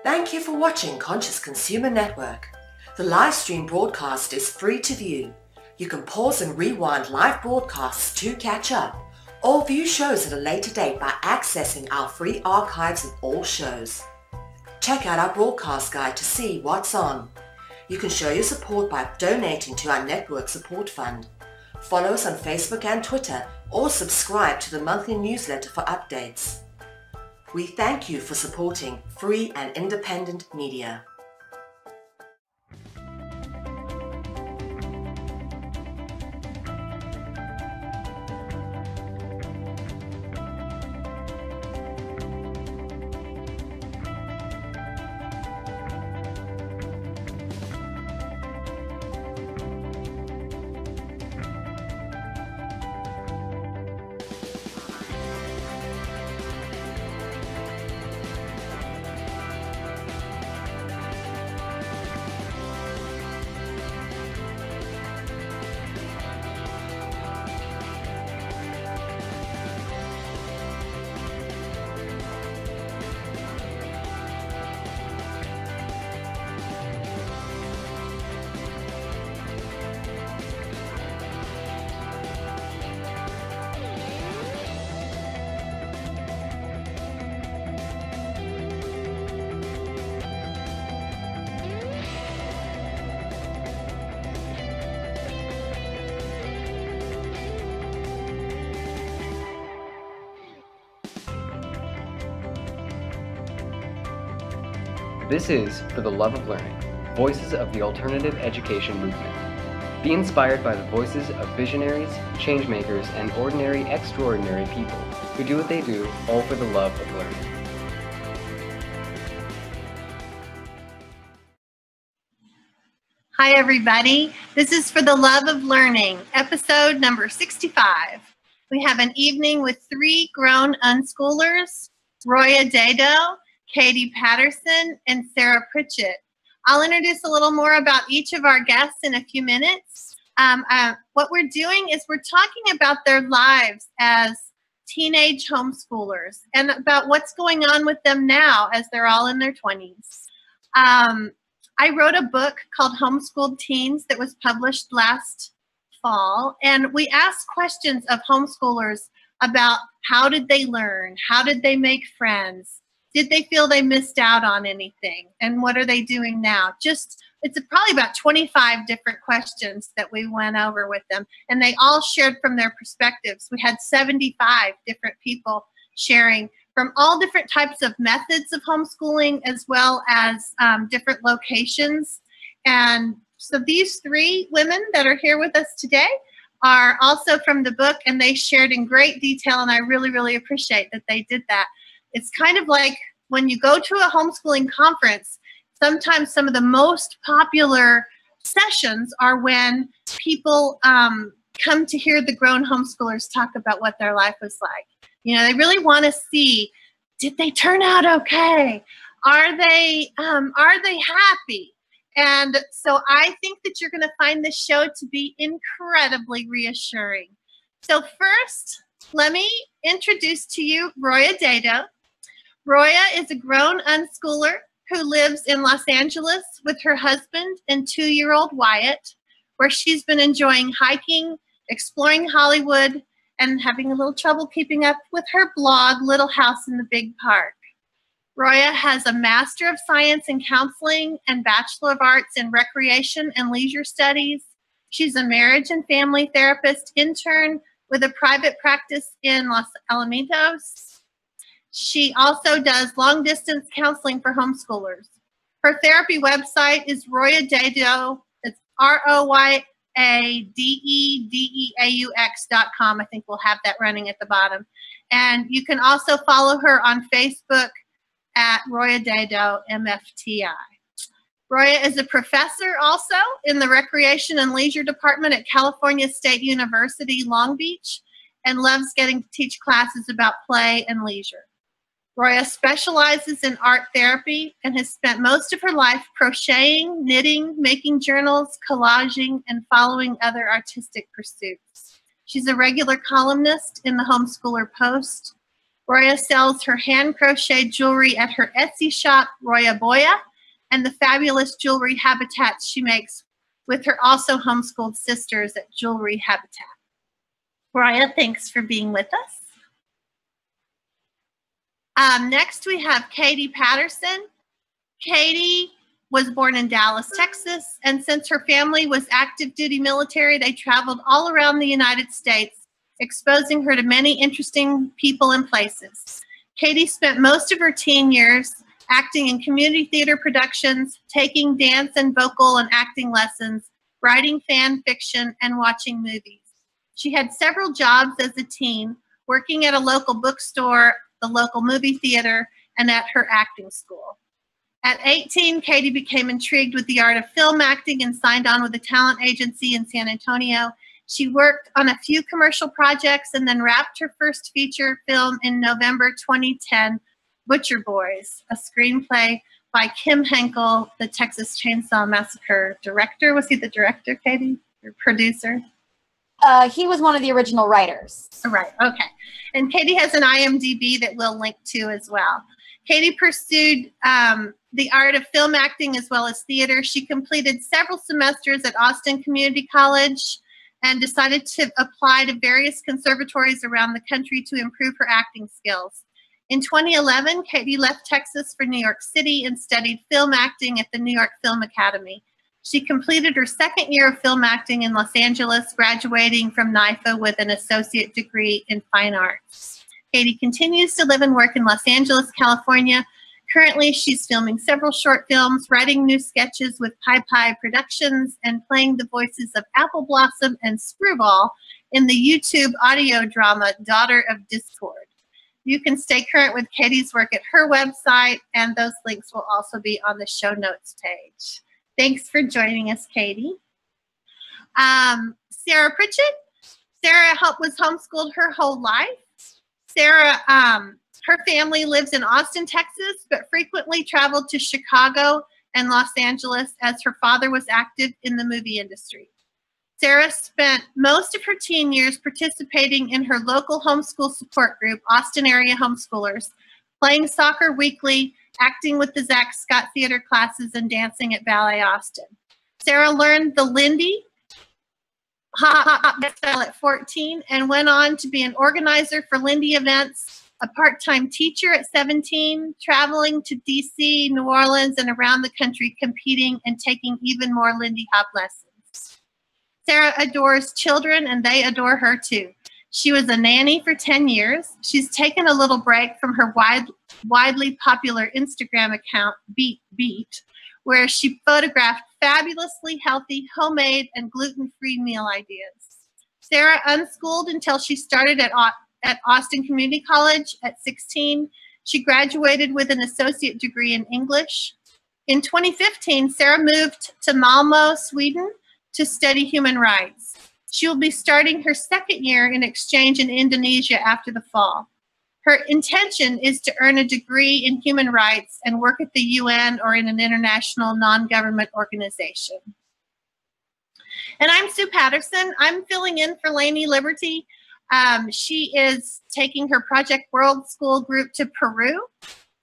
Thank you for watching Conscious Consumer Network. The live stream broadcast is free to view. You can pause and rewind live broadcasts to catch up, or view shows at a later date by accessing our free archives of all shows. Check out our broadcast guide to see what's on. You can show your support by donating to our network support fund. Follow us on Facebook and Twitter, or subscribe to the monthly newsletter for updates. We thank you for supporting free and independent media. This is For the Love of Learning, Voices of the Alternative Education Movement. Be inspired by the voices of visionaries, changemakers, and ordinary, extraordinary people who do what they do, all for the love of learning. Hi, everybody. This is For the Love of Learning, episode number 65. We have an evening with three grown unschoolers, Roya Dedeaux, Katie Patterson, and Sarah Pritchett. I'll introduce a little more about each of our guests in a few minutes. What we're doing is we're talking about their lives as teenage homeschoolers and about what's going on with them now as they're all in their 20s. I wrote a book called Homeschooled Teens that was published last fall, and we asked questions of homeschoolers about how did they learn, how did they make friends, did they feel they missed out on anything? And what are they doing now? It's probably about 25 different questions that we went over with them. And they all shared from their perspectives. We had 75 different people sharing from all different types of methods of homeschooling, as well as different locations. And so these three women that are here with us today are also from the book, and they shared in great detail, and I really, really appreciate that they did that. It's kind of like when you go to a homeschooling conference, sometimes some of the most popular sessions are when people come to hear the grown homeschoolers talk about what their life was like. You know, they really want to see, did they turn out okay? Are they happy? And so I think that you're going to find this show to be incredibly reassuring. So first, let me introduce to you Roya Dedeaux. Roya is a grown unschooler who lives in Los Angeles with her husband and 2-year-old Wyatt, where she's been enjoying hiking, exploring Hollywood, and having a little trouble keeping up with her blog, Little House in the Big Park. Roya has a Master of Science in Counseling and Bachelor of Arts in Recreation and Leisure Studies. She's a marriage and family therapist intern with a private practice in Los Alamitos. She also does long-distance counseling for homeschoolers. Her therapy website is Roya Dedeaux. It's RoyaDedeaux.com. I think we'll have that running at the bottom. And you can also follow her on Facebook at Roya Dedeaux, MFTI. Roya is a professor also in the Recreation and Leisure Department at California State University, Long Beach, and loves getting to teach classes about play and leisure. Roya specializes in art therapy and has spent most of her life crocheting, knitting, making journals, collaging, and following other artistic pursuits. She's a regular columnist in the Homeschooler Post. Roya sells her hand-crocheted jewelry at her Etsy shop, Roya Boya, and the fabulous jewelry habitats she makes with her also homeschooled sisters at Jewelry Habitat. Roya, thanks for being with us. Next, we have Katie Patterson. Katie was born in Dallas, Texas, and since her family was active duty military, they traveled all around the United States, exposing her to many interesting people and places. Katie spent most of her teen years acting in community theater productions, taking dance and vocal and acting lessons, writing fan fiction, and watching movies. She had several jobs as a teen, working at a local bookstore, the local movie theater, and at her acting school. At 18, Katie became intrigued with the art of film acting and signed on with a talent agency in San Antonio. She worked on a few commercial projects and then wrapped her first feature film in November 2010, Butcher Boys, a screenplay by Kim Henkel, the Texas Chainsaw Massacre director. Was he the director, Katie, or producer? He was one of the original writers. Right, okay. And Katie has an IMDb that we'll link to as well. Katie pursued the art of film acting as well as theater. She completed several semesters at Austin Community College and decided to apply to various conservatories around the country to improve her acting skills. In 2011, Katie left Texas for New York City and studied film acting at the New York Film Academy. She completed her second year of film acting in Los Angeles, graduating from NYFA with an associate degree in fine arts. Katie continues to live and work in Los Angeles, California. Currently, she's filming several short films, writing new sketches with Pie Pie Productions, and playing the voices of Apple Blossom and Screwball in the YouTube audio drama, Daughter of Discord. You can stay current with Katie's work at her website, and those links will also be on the show notes page. Thanks for joining us, Katie. Sarah Pritchett. Sarah was homeschooled her whole life. Sarah, her family lives in Austin, Texas, but frequently traveled to Chicago and Los Angeles as her father was active in the movie industry. Sarah spent most of her teen years participating in her local homeschool support group, Austin Area Homeschoolers, playing soccer weekly, acting with the Zach Scott Theater classes, and dancing at Ballet Austin. Sarah learned the Lindy Hop style at 14 and went on to be an organizer for Lindy events, a part-time teacher at 17, traveling to DC, New Orleans, and around the country competing and taking even more Lindy Hop lessons. Sarah adores children, and they adore her too. She was a nanny for 10 years. She's taken a little break from her widely popular Instagram account, Beat, where she photographed fabulously healthy, homemade, and gluten-free meal ideas. Sarah unschooled until she started at Austin Community College at 16. She graduated with an associate degree in English. In 2015, Sarah moved to Malmö, Sweden, to study human rights. She will be starting her second year in exchange in Indonesia after the fall. Her intention is to earn a degree in human rights and work at the UN or in an international non-government organization. And I'm Sue Patterson. I'm filling in for Lainey Liberty. She is taking her Project World School group to Peru,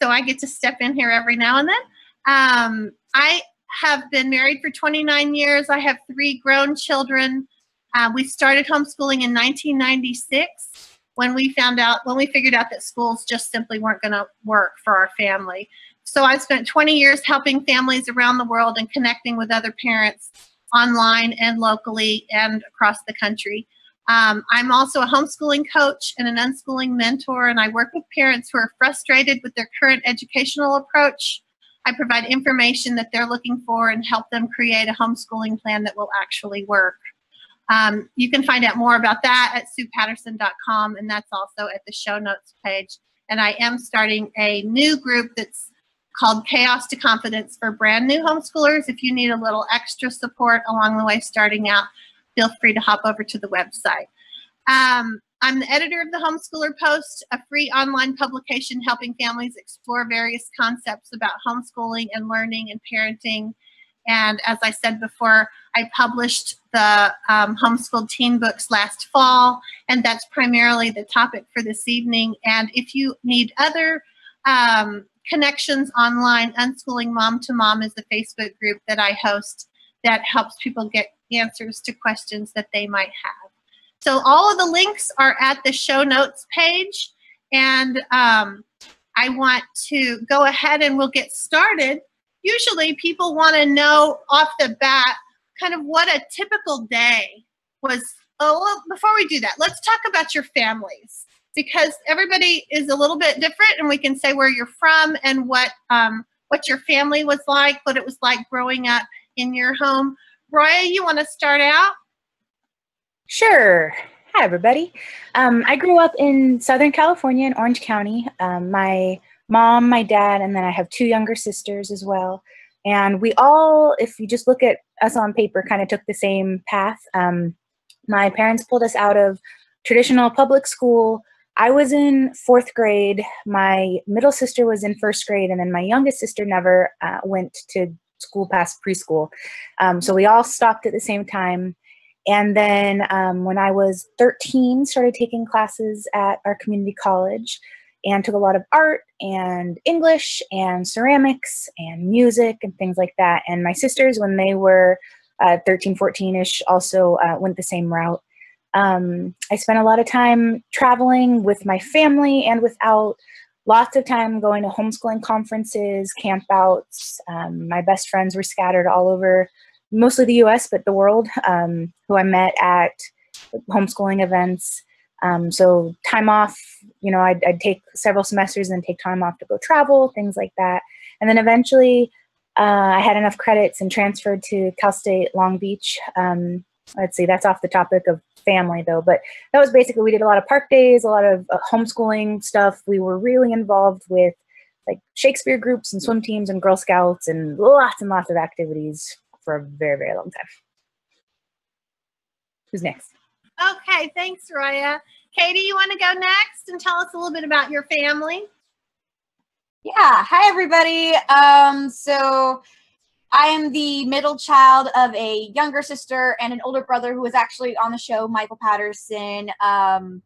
so I get to step in here every now and then. I have been married for 29 years. I have 3 grown children. We started homeschooling in 1996 when we figured out that schools just simply weren't going to work for our family. So I spent 20 years helping families around the world and connecting with other parents online and locally and across the country. I'm also a homeschooling coach and an unschooling mentor, and I work with parents who are frustrated with their current educational approach. I provide information that they're looking for and help them create a homeschooling plan that will actually work. You can find out more about that at SuePatterson.com, and that's also at the show notes page. And I am starting a new group that's called Chaos to Confidence for brand new homeschoolers. If you need a little extra support along the way starting out, feel free to hop over to the website. I'm the editor of the Homeschooler Post, a free online publication helping families explore various concepts about homeschooling and learning and parenting. And as I said before, I published the homeschooled teen books last fall, and that's primarily the topic for this evening. And if you need other connections online, Unschooling Mom to Mom is a Facebook group that I host that helps people get answers to questions that they might have. So all of the links are at the show notes page. And I want to go ahead and we'll get started. Usually people want to know off the bat kind of what a typical day was. Oh, well, before we do that, let's talk about your families, because everybody is a little bit different, and we can say where you're from and what your family was like, what it was like growing up in your home. Roya, you want to start out? Sure. Hi, everybody. I grew up in Southern California in Orange County. My mom, my dad, and then I have 2 younger sisters as well. And we all, if you just look at us on paper, kind of took the same path. My parents pulled us out of traditional public school. I was in 4th grade. My middle sister was in 1st grade, and then my youngest sister never went to school past preschool. So we all stopped at the same time. And then when I was 13, started taking classes at our community college and took a lot of art and English and ceramics and music and things like that. And my sisters, when they were 13, 14-ish, also went the same route. I spent a lot of time traveling with my family and without, lots of time going to homeschooling conferences, campouts. My best friends were scattered all over, mostly the US, but the world, who I met at homeschooling events. So time off, you know, I'd take several semesters and take time off to go travel, things like that. And then eventually I had enough credits and transferred to Cal State Long Beach. Let's see, that's off the topic of family though, but that was basically, we did a lot of park days, a lot of homeschooling stuff. We were really involved with like Shakespeare groups and swim teams and Girl Scouts and lots of activities for a very, very long time. Who's next? Okay, thanks, Roya. Katie, you want to go next and tell us a little bit about your family? Yeah, hi everybody. So I am the middle child of a younger sister and an older brother who was actually on the show, Michael Patterson. And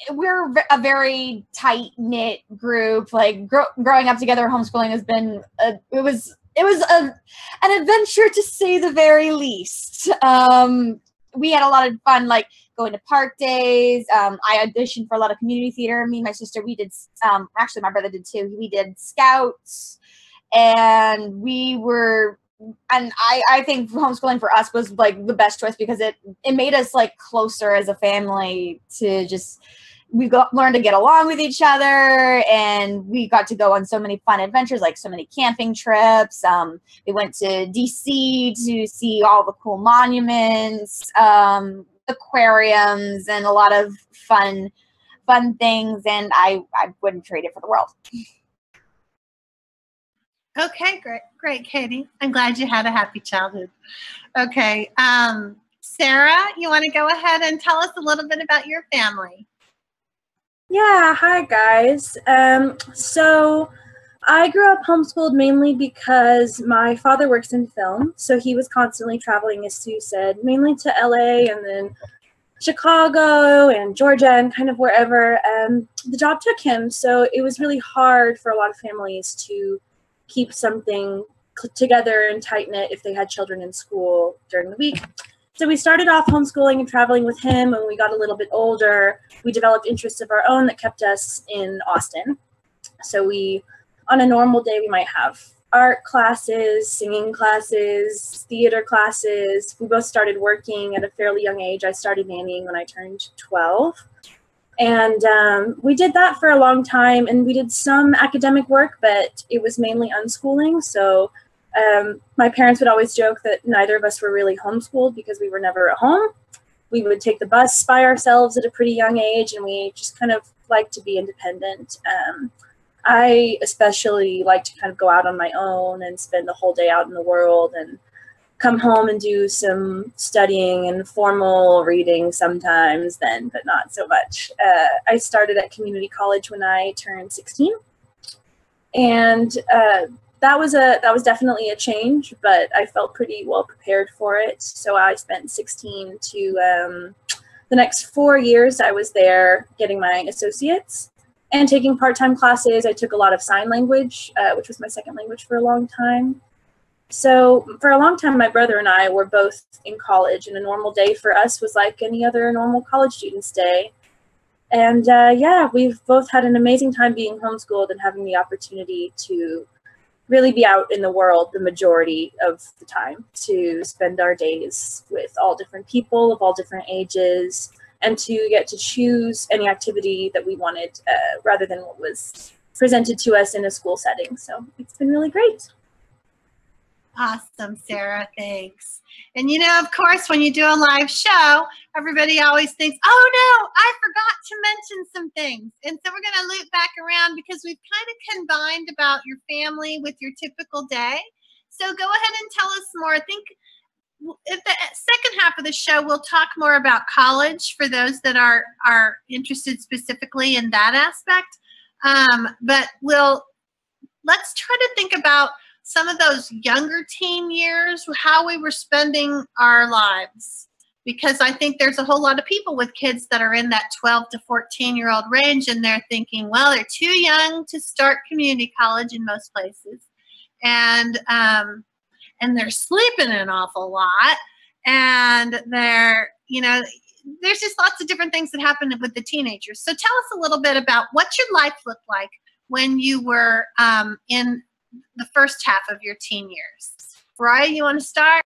we're a very tight-knit group. Like growing up together, homeschooling has been, it was an adventure to say the very least. We had a lot of fun, like going to park days. I auditioned for a lot of community theater. Me and my sister, we did, actually my brother did too. We did Scouts, and we were, and I think homeschooling for us was like the best choice because it made us like closer as a family to just, learned to get along with each other, and we got to go on so many fun adventures, like so many camping trips. We went to DC to see all the cool monuments, aquariums, and a lot of fun things, and I wouldn't trade it for the world. Okay, great, Katie. I'm glad you had a happy childhood. Okay, Sarah, you want to go ahead and tell us a little bit about your family? Yeah, hi guys. So I grew up homeschooled mainly because my father works in film, so he was constantly traveling, as Sue said, mainly to LA and then Chicago and Georgia and kind of wherever the job took him. So it was really hard for a lot of families to keep something together and tight-knit if they had children in school during the week. So we started off homeschooling and traveling with him. When we got a little bit older, we developed interests of our own that kept us in Austin. So on a normal day, we might have art classes, singing classes, theater classes. We both started working at a fairly young age. I started nannying when I turned 12. And we did that for a long time, and we did some academic work, but it was mainly unschooling. So my parents would always joke that neither of us were really homeschooled because we were never at home. We would take the bus by ourselves at a pretty young age, and we just kind of liked to be independent. I especially like to kind of go out on my own and spend the whole day out in the world and come home and do some studying and formal reading sometimes then, but not so much. I started at community college when I turned 16. And that was definitely a change, but I felt pretty well prepared for it. So I spent 16 to the next 4 years I was there getting my associates and taking part-time classes. I took a lot of sign language, which was my second language for a long time. So for a long time, my brother and I were both in college, and a normal day for us was like any other normal college student's day. And yeah, we've both had an amazing time being homeschooled and having the opportunity to really be out in the world the majority of the time, to spend our days with all different people of all different ages, and to get to choose any activity that we wanted rather than what was presented to us in a school setting. So it's been really great. Awesome, Sarah. Thanks. And you know, of course, when you do a live show, everybody always thinks, oh no, I forgot to mention some things. And so we're going to loop back around because we've kind of combined about your family with your typical day. So go ahead and tell us more. I think in the second half of the show, we'll talk more about college for those that are interested specifically in that aspect. But let's try to think about some of those younger teen years, how we were spending our lives. Because I think there's a whole lot of people with kids that are in that 12 to 14-year-old range, and they're thinking, well, they're too young to start community college in most places. And they're sleeping an awful lot. And they're, you know, there's just lots of different things that happen with the teenagers. So tell us a little bit about what your life looked like when you were in the first half of your teen years. Roya, you want to start?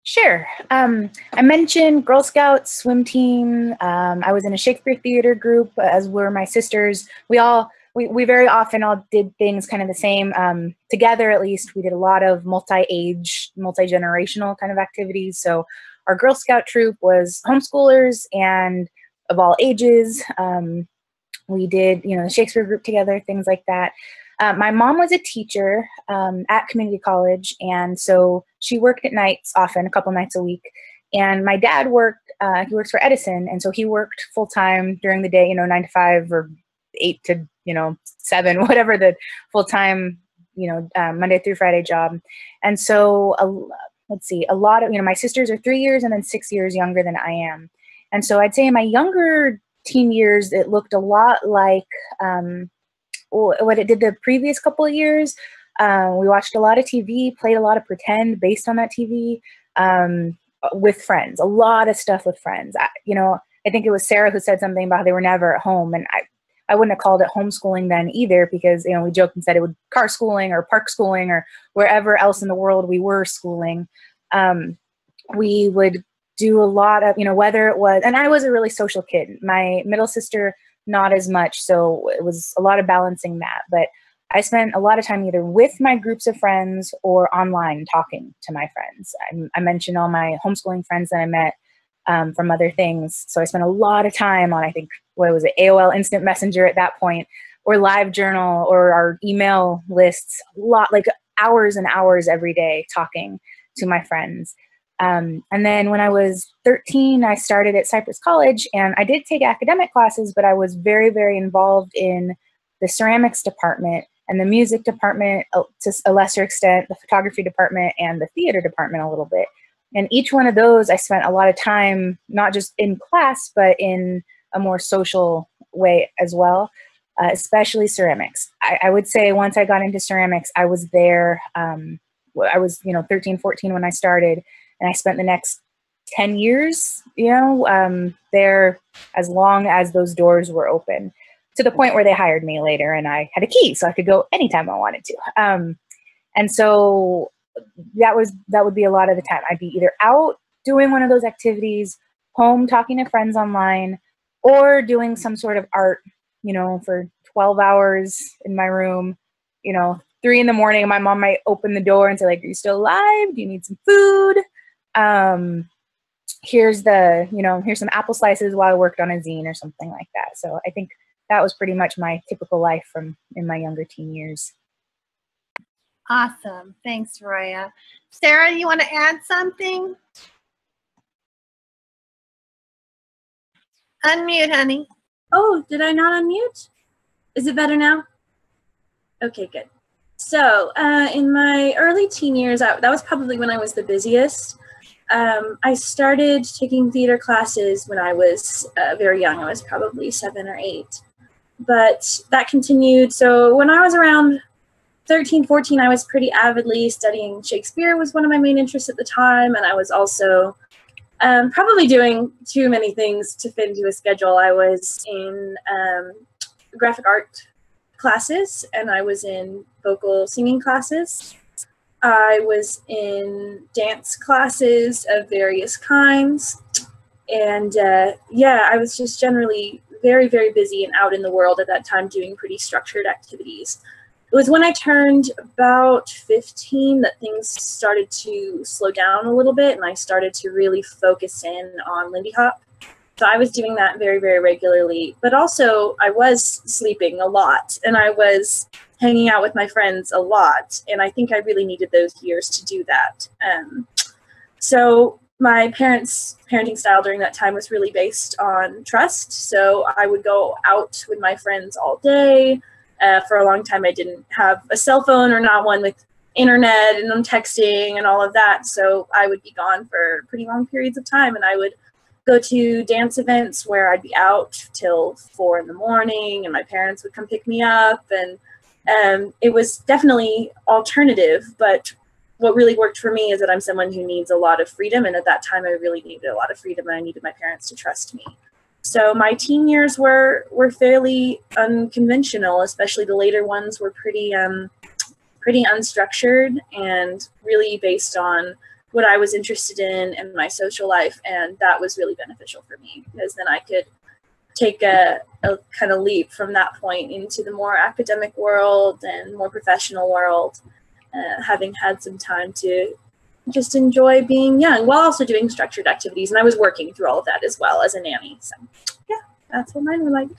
Sure. I mentioned Girl Scouts, swim team. I was in a Shakespeare theater group, as were my sisters. We very often all did things kind of the same, together at least. We did a lot of multi-age, multi-generational kind of activities. So our Girl Scout troop was homeschoolers and of all ages. We did, you know, the Shakespeare group together, things like that. My mom was a teacher at community college, and so she worked at nights often, a couple nights a week. And my dad worked, he works for Edison, and so he worked full-time during the day, you know, 9 to 5 or 8 to, you know, 7, whatever the full-time, you know, Monday through Friday job. And so, let's see, a lot of, you know, my sisters are 3 years and then 6 years younger than I am. And so I'd say in my younger teen years, it looked a lot like what it did the previous couple of years. We watched a lot of TV, played a lot of pretend based on that TV, with friends, a lot of stuff with friends. I think it was Sarah who said something about how they were never at home, and I wouldn't have called it homeschooling then either, because, you know, we joked and said it would car schooling or park schooling or wherever else in the world we were schooling. We would do a lot of, you know, whether it was, and I was a really social kid. My middle sister, not as much. So it was a lot of balancing that. But I spent a lot of time either with my groups of friends or online talking to my friends. I mentioned all my homeschooling friends that I met from other things. So I spent a lot of time on, I think, what was it, AOL Instant Messenger at that point, or LiveJournal, or our email lists, a lot, like hours and hours every day talking to my friends. And then when I was 13, I started at Cypress College, and I did take academic classes, but I was very, very involved in the ceramics department and the music department to a lesser extent, the photography department and the theater department a little bit. And each one of those, I spent a lot of time, not just in class, but in a more social way as well, especially ceramics. I would say once I got into ceramics, I was there, I was, 13, 14 when I started, and I spent the next 10 years, there as long as those doors were open, to the point where they hired me later and I had a key so I could go anytime I wanted to. And so that would be a lot of the time. I'd be either out doing one of those activities, home talking to friends online, or doing some sort of art, for 12 hours in my room, 3 in the morning, my mom might open the door and say, like, are you still alive? Do you need some food? Here's some apple slices while I worked on a zine or something like that. So I think that was pretty much my typical life in my younger teen years. Awesome. Thanks, Roya. Sarah, you want to add something? Unmute, honey. Oh, did I not unmute? Is it better now? Okay, good. So in my early teen years, that was probably when I was the busiest. I started taking theater classes when I was very young. I was probably 7 or 8. But that continued. So when I was around 13, 14, I was pretty avidly studying Shakespeare was one of my main interests at the time. And I was also probably doing too many things to fit into a schedule. I was in graphic art classes, and I was in vocal singing classes. I was in dance classes of various kinds. And yeah, I was just generally very, very busy and out in the world at that time doing pretty structured activities. It was when I turned about 15 that things started to slow down a little bit, and I started to really focus in on Lindy Hop. So I was doing that very, very regularly, but also I was sleeping a lot, and I was hanging out with my friends a lot, and I think I really needed those years to do that. So my parents' parenting style during that time was really based on trust. So I would go out with my friends all day. For a long time, I didn't have a cell phone, or not one with internet and texting and all of that. So I would be gone for pretty long periods of time, and I would go to dance events where I'd be out till 4 in the morning, and my parents would come pick me up. And it was definitely alternative, but what really worked for me is that I'm someone who needs a lot of freedom, and at that time I really needed a lot of freedom, and I needed my parents to trust me. So my teen years were fairly unconventional, especially the later ones were pretty unstructured and really based on what I was interested in and my social life, and that was really beneficial for me, because then I could take a kind of leap from that point into the more academic world and more professional world, having had some time to just enjoy being young while also doing structured activities. And I was working through all of that as well as a nanny. So yeah, that's what mine were like.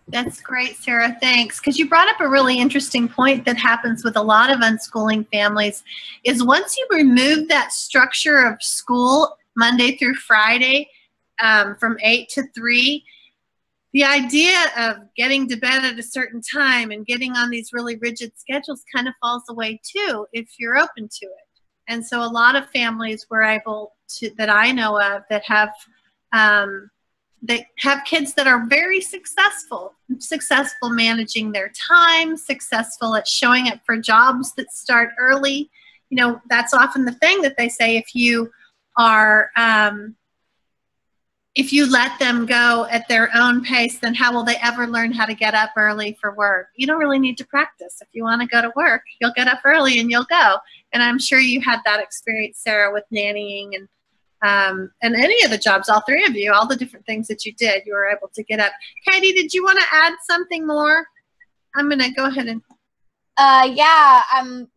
That's great, Sarah. Thanks. Because you brought up a really interesting point that happens with a lot of unschooling families is once you remove that structure of school Monday through Friday from 8 to 3, the idea of getting to bed at a certain time and getting on these really rigid schedules kind of falls away too if you're open to it. And so a lot of families were able to, that I know of, that have kids that are very successful managing their time, successful at showing up for jobs that start early. You know, that's often the thing that they say, if you are, if you let them go at their own pace, then how will they ever learn how to get up early for work? You don't really need to practice. If you want to go to work, you'll get up early and you'll go. And I'm sure you had that experience, Sarah, with nannying and any of the jobs, all three of you, all the different things that you did, you were able to get up. Katie, did you want to add something more? I'm going to go ahead and. Yeah,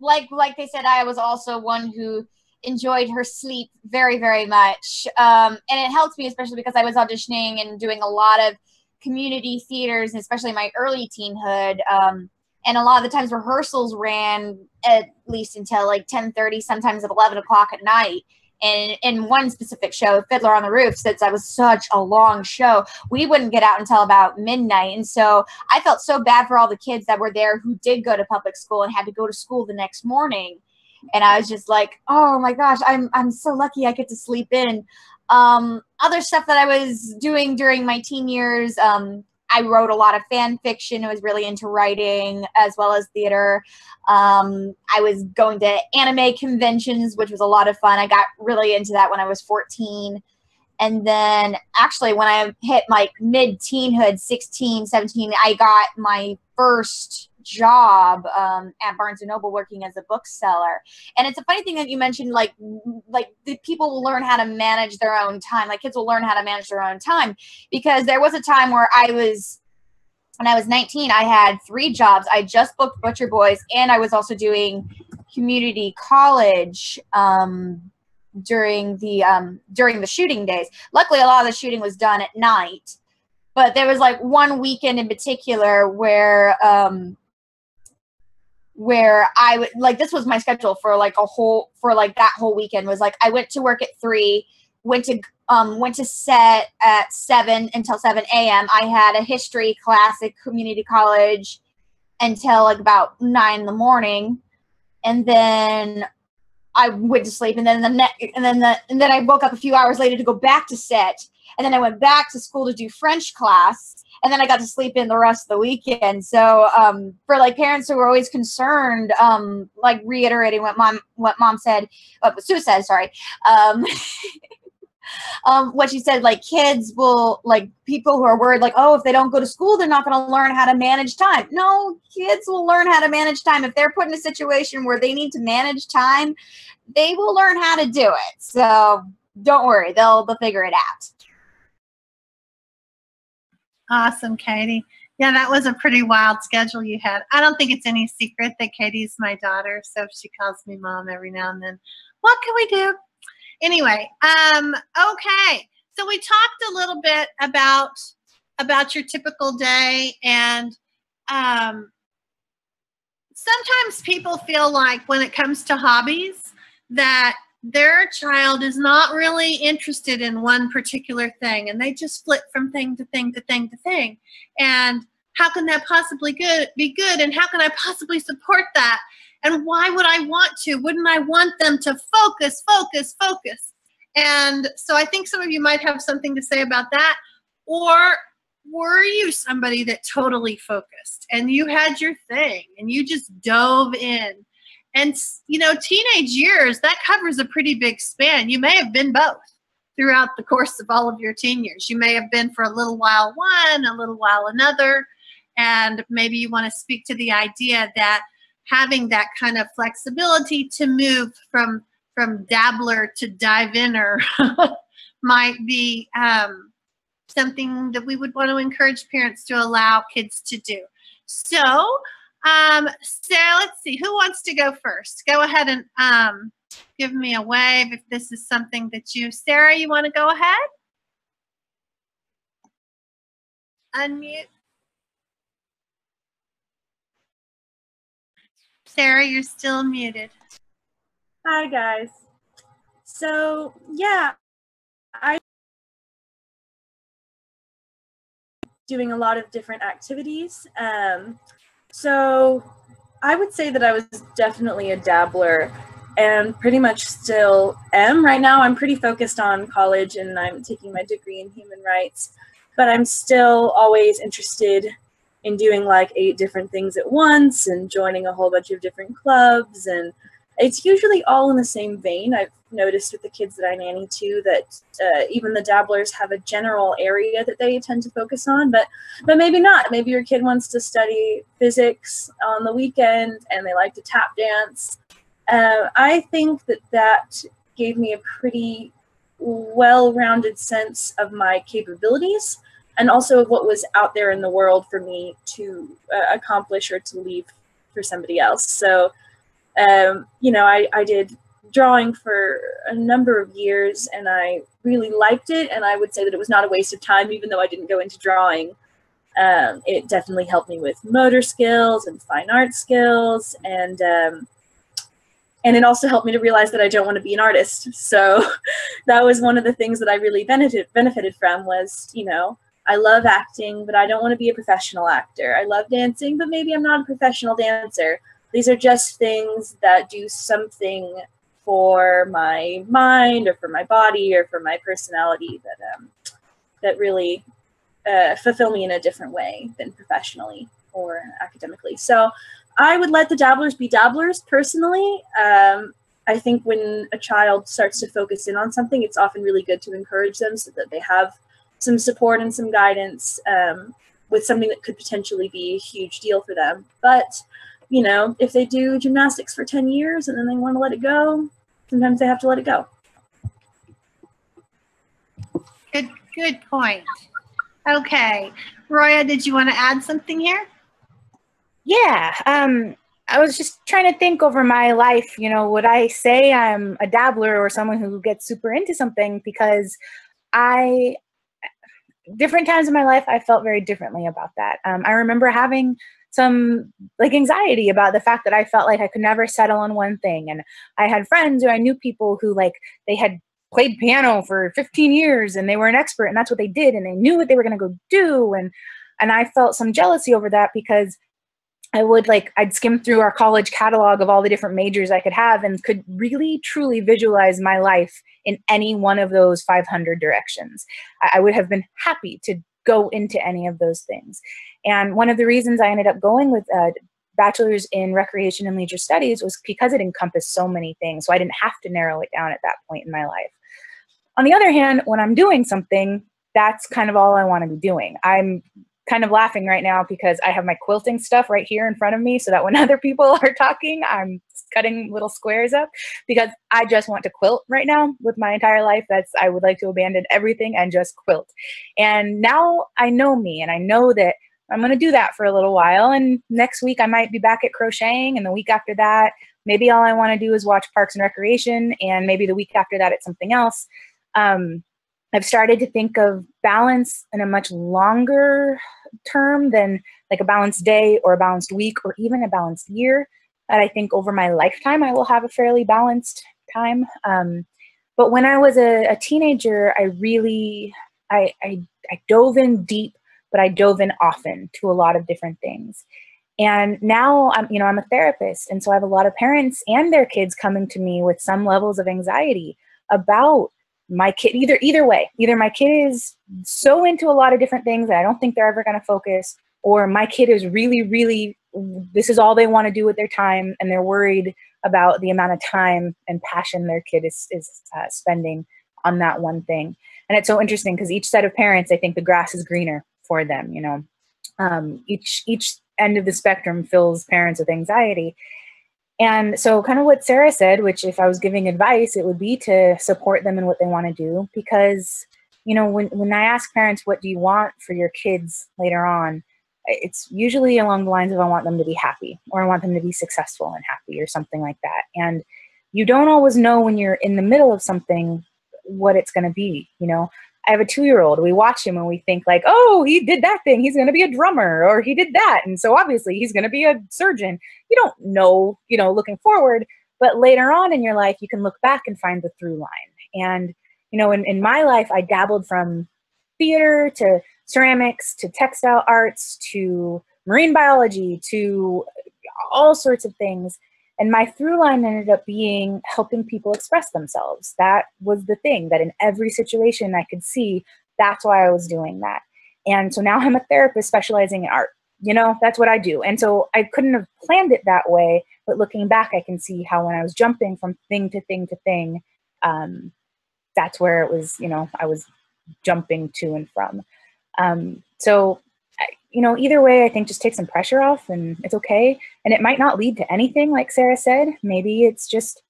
like they said, I was also one who enjoyed her sleep very, very much. And it helped me, especially because I was auditioning and doing a lot of community theaters, especially in my early teenhood. And a lot of the times rehearsals ran at least until like 10:30, sometimes at 11 o'clock at night. And in one specific show, Fiddler on the Roof, since that was such a long show, we wouldn't get out until about midnight. And so I felt so bad for all the kids that were there who did go to public school and had to go to school the next morning. And I was just like, oh my gosh, I'm so lucky I get to sleep in. Other stuff that I was doing during my teen years, I wrote a lot of fan fiction. I was really into writing as well as theater. I was going to anime conventions, which was a lot of fun. I got really into that when I was 14. And then actually when I hit my mid-teenhood, 16, 17, I got my first job at Barnes & Noble working as a bookseller. And it's a funny thing that you mentioned, like the people will learn how to manage their own time. Like kids will learn how to manage their own time, because there was a time where when I was 19, I had 3 jobs. I just booked Butcher Boys, and I was also doing community college during the shooting days. Luckily, a lot of the shooting was done at night, but there was like one weekend in particular where I would, like, this was my schedule for that whole weekend, was like I went to work at 3, went to set at 7 until 7 a.m. I had a history class at community college, until like about 9 in the morning, and then I went to sleep, and then I woke up a few hours later to go back to sit, and then I went back to school to do French class. And then I got to sleep in the rest of the weekend. So for like parents who were always concerned, like reiterating what mom said, what Sue said, sorry. What she said, like kids will, like people who are worried, like, oh, if they don't go to school, they're not going to learn how to manage time. No, kids will learn how to manage time. If they're put in a situation where they need to manage time, they will learn how to do it. So don't worry, they'll figure it out. Awesome, Katie. Yeah, that was a pretty wild schedule you had. I don't think it's any secret that Katie's my daughter, so she calls me mom every now and then. What can we do? Anyway, okay. So we talked a little bit about your typical day, and sometimes people feel like when it comes to hobbies that their child is not really interested in one particular thing, and they just flip from thing to thing to thing to thing. And how can that possibly be good? And how can I possibly support that? And why would I want to? Wouldn't I want them to focus, focus, focus? And so I think some of you might have something to say about that. Or were you somebody that totally focused and you had your thing and you just dove in? And, you know, teenage years, that covers a pretty big span. You may have been both throughout the course of all of your teen years. You may have been for a little while one, a little while another. And maybe you want to speak to the idea that having that kind of flexibility to move from dabbler to dive-inner might be something that we would want to encourage parents to allow kids to do. So let's see, who wants to go first? Go ahead and give me a wave if this is something that Sarah, you want to go ahead? Unmute. Sarah, you're still muted. Hi, guys. So, yeah, I'm doing a lot of different activities. So I would say that I was definitely a dabbler and pretty much still am. Right now, I'm pretty focused on college and I'm taking my degree in human rights, but I'm still always interested in doing like 8 different things at once and joining a whole bunch of different clubs, and it's usually all in the same vein. I've noticed with the kids that I nanny too that even the dabblers have a general area that they tend to focus on, but maybe not. Maybe your kid wants to study physics on the weekend and they like to tap dance. I think that gave me a pretty well-rounded sense of my capabilities and also of what was out there in the world for me to accomplish or to leave for somebody else. So, you know, I did drawing for a number of years and I really liked it, and I would say that it was not a waste of time even though I didn't go into drawing. It definitely helped me with motor skills and fine art skills, and it also helped me to realize that I don't want to be an artist. So that was one of the things that I really benefited from was, you know, I love acting, but I don't want to be a professional actor. I love dancing, but maybe I'm not a professional dancer. These are just things that do something for my mind or for my body or for my personality that really fulfill me in a different way than professionally or academically. So I would let the dabblers be dabblers personally. I think when a child starts to focus in on something, it's often really good to encourage them so that they have some support and some guidance with something that could potentially be a huge deal for them. But, you know, if they do gymnastics for 10 years and then they want to let it go, sometimes they have to let it go. Good point. Okay. Roya, did you want to add something here? Yeah. I was just trying to think over my life, you know, would I say I'm a dabbler or someone who gets super into something? Because different times in my life, I felt very differently about that. I remember having some like anxiety about the fact that I felt like I could never settle on one thing. And I had friends or I knew people who like they had played piano for 15 years and they were an expert and that's what they did and they knew what they were going to go do. And I felt some jealousy over that because I'd skim through our college catalog of all the different majors I could have and could really truly visualize my life in any one of those 500 directions. I would have been happy to go into any of those things. And one of the reasons I ended up going with a bachelor's in recreation and leisure studies was because it encompassed so many things. So I didn't have to narrow it down at that point in my life. On the other hand, when I'm doing something, that's kind of all I want to be doing. I'm kind of laughing right now because I have my quilting stuff right here in front of me so that when other people are talking, I'm cutting little squares up because I just want to quilt right now with my entire life. I would like to abandon everything and just quilt. And now I know me, and I know that I'm going to do that for a little while. And next week I might be back at crocheting, and the week after that, maybe all I want to do is watch Parks and Recreation, and maybe the week after that it's something else. I've started to think of balance in a much longer term than like a balanced day or a balanced week or even a balanced year. That I think over my lifetime, I will have a fairly balanced time. But when I was a teenager, I dove in deep, but I dove in often to a lot of different things. And now I'm a therapist. And so I have a lot of parents and their kids coming to me with some levels of anxiety about my kid, either way. Either my kid is so into a lot of different things that I don't think they're ever going to focus, or my kid is really, this is all they want to do with their time, and they're worried about the amount of time and passion their kid is spending on that one thing. And it's so interesting because each set of parents, I think the grass is greener for them. Each end of the spectrum fills parents with anxiety. And so kind of what Sarah said, which if I was giving advice, it would be to support them in what they want to do. Because, when I ask parents, what do you want for your kids later on? It's usually along the lines of, I want them to be happy, or I want them to be successful and happy, or something like that. And you don't always know when you're in the middle of something, what it's going to be. I have a 2-year-old. We watch him and we think like, oh, he did that thing, he's going to be a drummer, or he did that, and so obviously he's going to be a surgeon. You don't know, looking forward, but later on in your life, you can look back and find the through line. And, in my life, I dabbled from theater to ceramics to textile arts to marine biology to all sorts of things. And my through line ended up being helping people express themselves. That was the thing, that in every situation I could see, that's why I was doing that. And so now I'm a therapist specializing in art. That's what I do. And so I couldn't have planned it that way, but looking back, I can see how when I was jumping from thing to thing to thing, that's where it was, I was jumping to and from. So either way, I think just take some pressure off and it's okay. And it might not lead to anything, like Sarah said. Maybe it's just,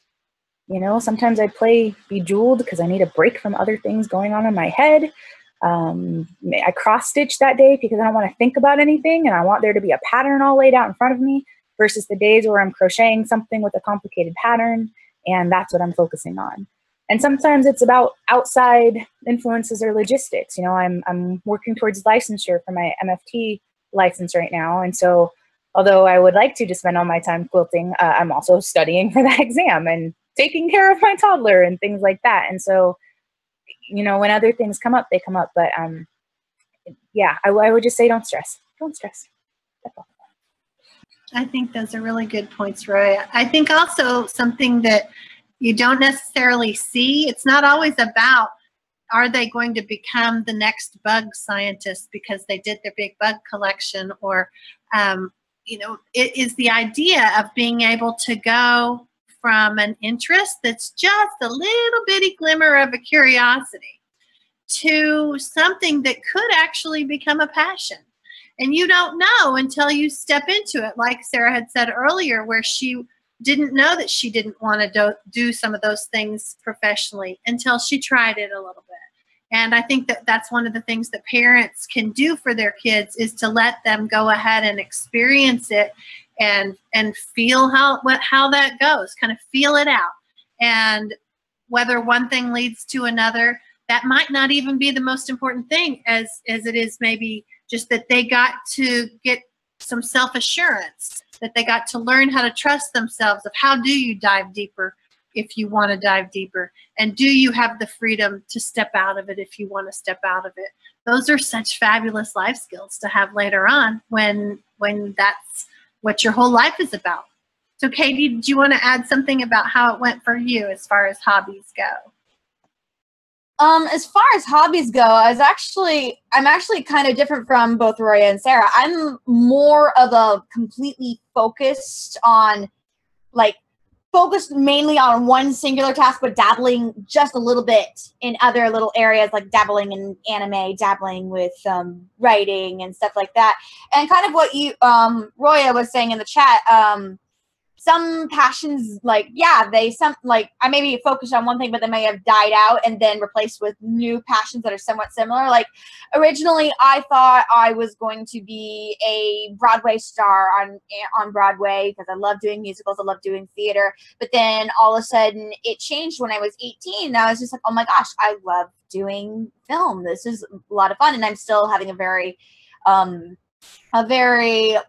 sometimes I play Bejeweled because I need a break from other things going on in my head. I cross stitch that day because I don't want to think about anything and I want there to be a pattern all laid out in front of me, versus the days where I'm crocheting something with a complicated pattern and that's what I'm focusing on. And sometimes it's about outside influences or logistics. I'm working towards licensure for my MFT license right now. And so although I would like to just spend all my time quilting, I'm also studying for that exam and taking care of my toddler and things like that. And so, when other things come up, they come up. But yeah, I would just say don't stress. Don't stress. That's all. I think those are really good points, Roya. I think also something that you don't necessarily see, it's not always about, are they going to become the next bug scientist because they did their big bug collection, or, it is the idea of being able to go from an interest that's just a little bitty glimmer of a curiosity to something that could actually become a passion. And you don't know until you step into it, like Sarah had said earlier, where she didn't know that she didn't want to do some of those things professionally until she tried it a little bit. And I think that that's one of the things that parents can do for their kids, is to let them go ahead and experience it and feel how that goes, kind of feel it out. And whether one thing leads to another, that might not even be the most important thing as it is maybe just that they got to get some self-assurance, that they got to learn how to trust themselves, of how do you dive deeper if you want to dive deeper, and do you have the freedom to step out of it if you want to step out of it. Those are such fabulous life skills to have later on when that's what your whole life is about. So Katie, do you want to add something about how it went for you as far as hobbies go? As far as hobbies go, I'm actually kind of different from both Roya and Sarah. I'm more of a completely focused mainly on one singular task, but dabbling just a little bit in other little areas, like dabbling in anime, dabbling with writing and stuff like that. And kind of what you, Roya was saying in the chat, some passions, I maybe focused on one thing, but they may have died out and then replaced with new passions that are somewhat similar. Like, originally, I thought I was going to be a Broadway star on Broadway because I love doing musicals, I love doing theater. But then all of a sudden, it changed when I was 18. And I was just like, oh my gosh, I love doing film. This is a lot of fun, and I'm still having a very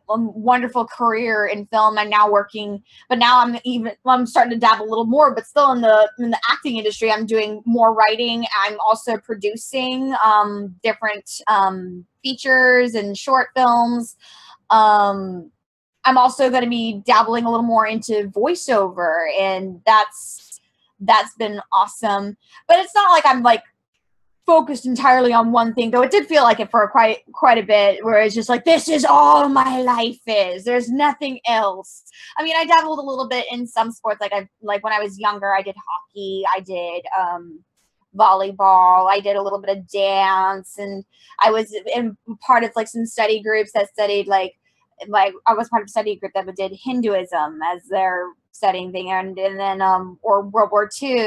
wonderful career in film. I'm now working, but now I'm starting to dabble a little more, but still in the acting industry. I'm doing more writing. I'm also producing different features and short films. I'm also going to be dabbling a little more into voiceover, and that's been awesome. But it's not like I'm like focused entirely on one thing, though it did feel like it for quite a bit, where it's just like, this is all my life is. There's nothing else. I mean, I dabbled a little bit in some sports, like when I was younger, I did hockey, I did volleyball, I did a little bit of dance, and I was in part of like some study groups that studied like I was part of a study group that did Hinduism as their studying thing, and then or World War II.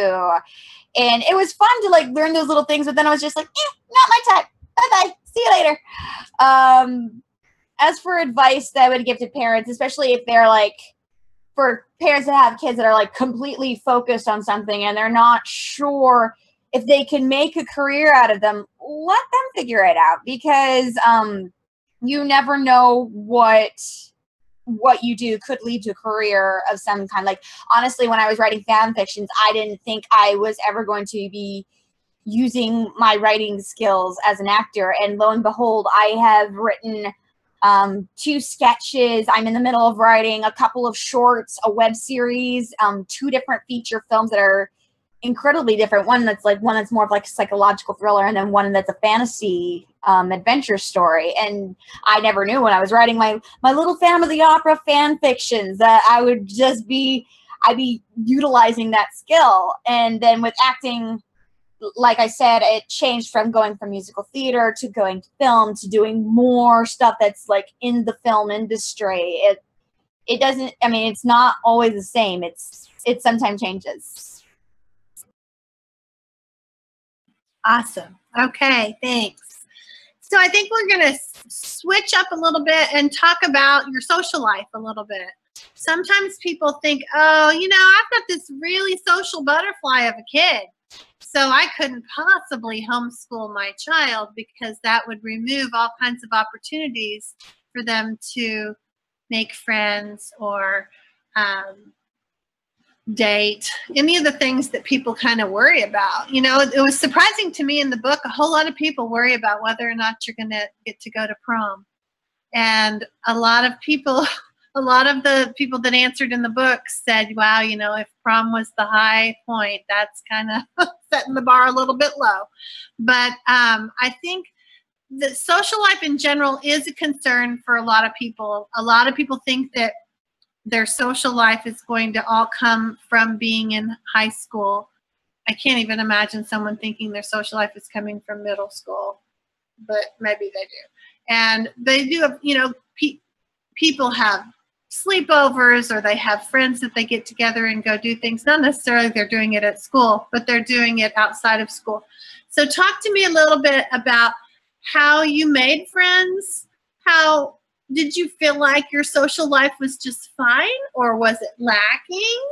And it was fun to like learn those little things, but then I was just like, not my type. Bye-bye. See you later. As for advice that I would give to parents, especially if they're like, for parents that have kids that are like completely focused on something and they're not sure if they can make a career out of them, let them figure it out, because you never know what you do could lead to a career of some kind. Like, honestly, when I was writing fan fictions, I didn't think I was ever going to be using my writing skills as an actor. And lo and behold, I have written 2 sketches. I'm in the middle of writing a couple of shorts, a web series, 2 different feature films that are incredibly different. One that's more of like a psychological thriller, and then one that's a fantasy adventure story. And I never knew when I was writing my little Phantom of the Opera fan fictions that I'd be utilizing that skill. And then with acting, like I said, it changed from going from musical theater to going to film to doing more stuff that's like in the film industry. It doesn't, I mean, it's not always the same. It sometimes changes. Awesome. Okay, thanks. So I think we're going to switch up a little bit and talk about your social life a little bit. Sometimes people think, oh, you know, I've got this really social butterfly of a kid, so I couldn't possibly homeschool my child because that would remove all kinds of opportunities for them to make friends or date, any of the things that people kind of worry about. You know, it was surprising to me in the book, a whole lot of people worry about whether or not you're going to get to go to prom. And a lot of the people that answered in the book said, wow, you know, if prom was the high point, that's kind of setting the bar a little bit low. But I think the social life in general is a concern for a lot of people. A lot of people think that their social life is going to all come from being in high school. I can't even imagine someone thinking their social life is coming from middle school, but maybe they do. And they do have, you know, people have sleepovers, or they have friends that they get together and go do things. Not necessarily they're doing it at school, but they're doing it outside of school. So talk to me a little bit about how you made friends. How did you feel like your social life was just fine, or was it lacking?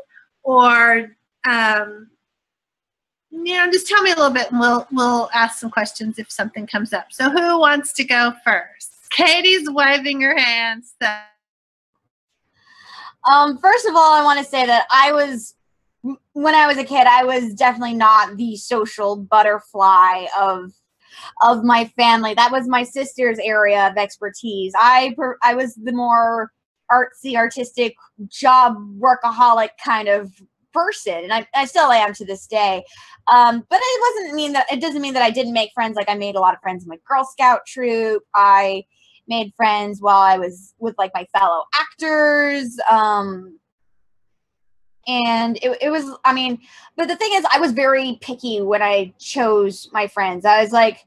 Or, you know, just tell me a little bit, and we'll ask some questions if something comes up. So who wants to go first? Katie's waving her hand. So. First of all, I want to say that when I was a kid, I was definitely not the social butterfly of my family. That was my sister's area of expertise. I was the more artsy, artistic, job workaholic kind of person, and I still am to this day. But it doesn't mean that I didn't make friends. Like, I made a lot of friends in my Girl Scout troop. I made friends while I was with like my fellow actors. And it was, I mean, but the thing is, I was very picky when I chose my friends. I was like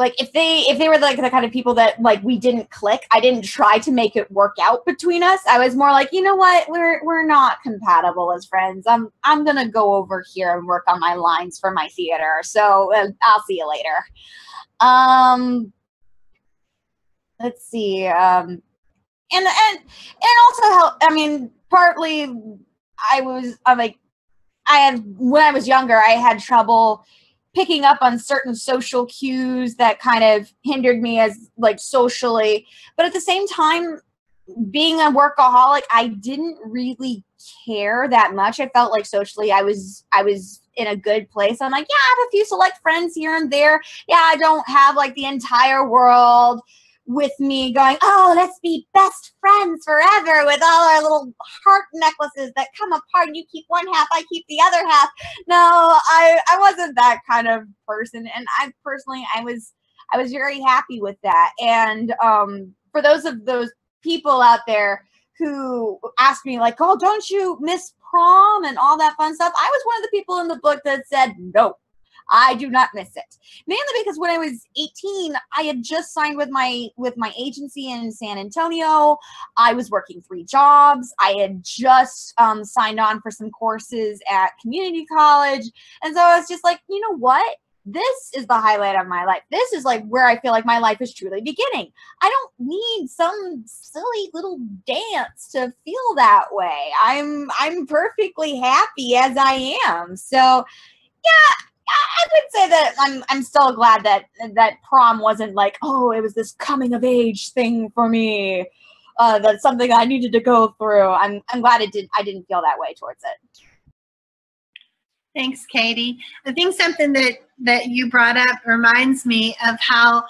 if they were like the kind of people that like we didn't click, I didn't try to make it work out between us. I was more like, you know what, we're not compatible as friends. I'm gonna go over here and work on my lines for my theater. So I'll see you later. Let's see. And also help. I mean, partly when I was younger, I had trouble picking up on certain social cues that kind of hindered me as like socially. But at the same time, being a workaholic, I didn't really care that much. I felt like socially I was in a good place. I'm like, yeah, I have a few select friends here and there. Yeah, I don't have like the entire world with me going, oh, let's be best friends forever with all our little heart necklaces that come apart and you keep one half, I keep the other half. No, I wasn't that kind of person. And I personally, I was very happy with that. And for those people out there who asked me like, oh, don't you miss prom and all that fun stuff? I was one of the people in the book that said, no, I do not miss it. Mainly because when I was 18, I had just signed with my agency in San Antonio. I was working 3 jobs. I had just signed on for some courses at community college. And so I was just like, you know what? This is the highlight of my life. This is like where I feel like my life is truly beginning. I don't need some silly little dance to feel that way. I'm perfectly happy as I am. So yeah, I would say that I'm still glad that prom wasn't like, oh, it was this coming of age thing for me. That's something I needed to go through. I'm glad I didn't feel that way towards it. Thanks, Katie. I think something that you brought up reminds me of how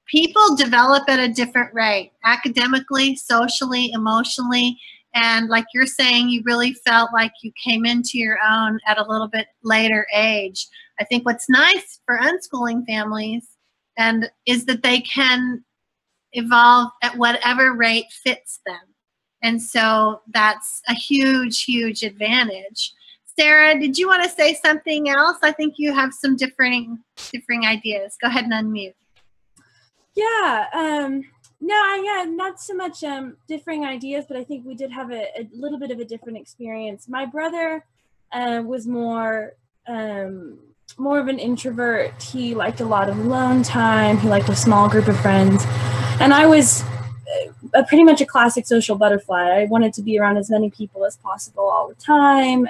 people develop at a different rate, academically, socially, emotionally. And like you're saying, you really felt like you came into your own at a little bit later age. I think what's nice for unschooling families is that they can evolve at whatever rate fits them. And so that's a huge, huge advantage. Sarah, did you want to say something else? I think you have some differing ideas. Go ahead and unmute. Yeah, not so much differing ideas, but I think we did have a little bit of a different experience. My brother was more of an introvert. He liked a lot of alone time. He liked a small group of friends. And I was pretty much a classic social butterfly. I wanted to be around as many people as possible all the time.